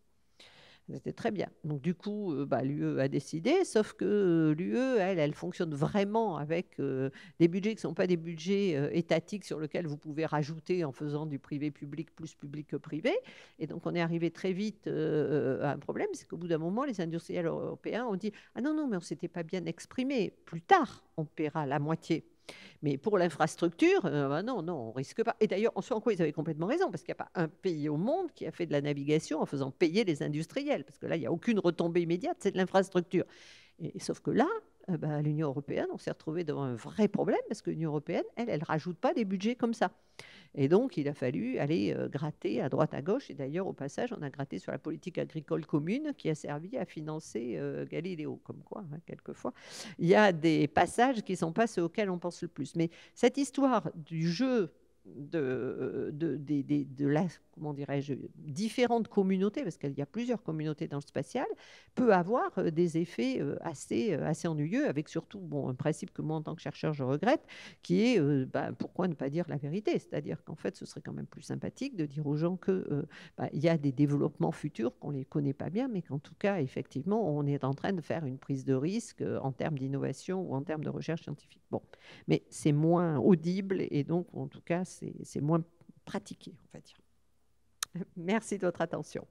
C'était très bien. Donc, du coup, l'UE a décidé, sauf que l'UE, elle fonctionne vraiment avec des budgets qui ne sont pas des budgets étatiques sur lesquels vous pouvez rajouter en faisant du privé-public plus public que privé. Et donc, on est arrivé très vite à un problème, c'est qu'au bout d'un moment, les industriels européens ont dit « Ah non, non, mais on ne s'était pas bien exprimé. Plus tard, on paiera la moitié. » Mais pour l'infrastructure, non, non, on ne risque pas. Et d'ailleurs, en quoi ils avaient complètement raison, parce qu'il n'y a pas un pays au monde qui a fait de la navigation en faisant payer les industriels, parce que là, il n'y a aucune retombée immédiate, c'est de l'infrastructure. Sauf que là, l'Union européenne, on s'est retrouvé devant un vrai problème, parce que l'Union européenne, elle ne rajoute pas des budgets comme ça. Et donc, il a fallu aller gratter à droite, à gauche. Et d'ailleurs, au passage, on a gratté sur la politique agricole commune qui a servi à financer Galiléo. Comme quoi, quelquefois, il y a des passages qui ne sont pas ceux auxquels on pense le plus. Mais cette histoire du jeu de la, comment dirais-je, différentes communautés, parce qu'il y a plusieurs communautés dans le spatial, peut avoir des effets assez ennuyeux, avec surtout un principe que moi, en tant que chercheur, je regrette, qui est pourquoi ne pas dire la vérité? C'est-à-dire qu'en fait, ce serait quand même plus sympathique de dire aux gens qu'il y a des développements futurs qu'on ne les connaît pas bien, mais qu'en tout cas, effectivement, on est en train de faire une prise de risque en termes d'innovation ou en termes de recherche scientifique. Bon, mais c'est moins audible et donc, en tout cas, c'est moins pratiqué, on va dire. Merci de votre attention.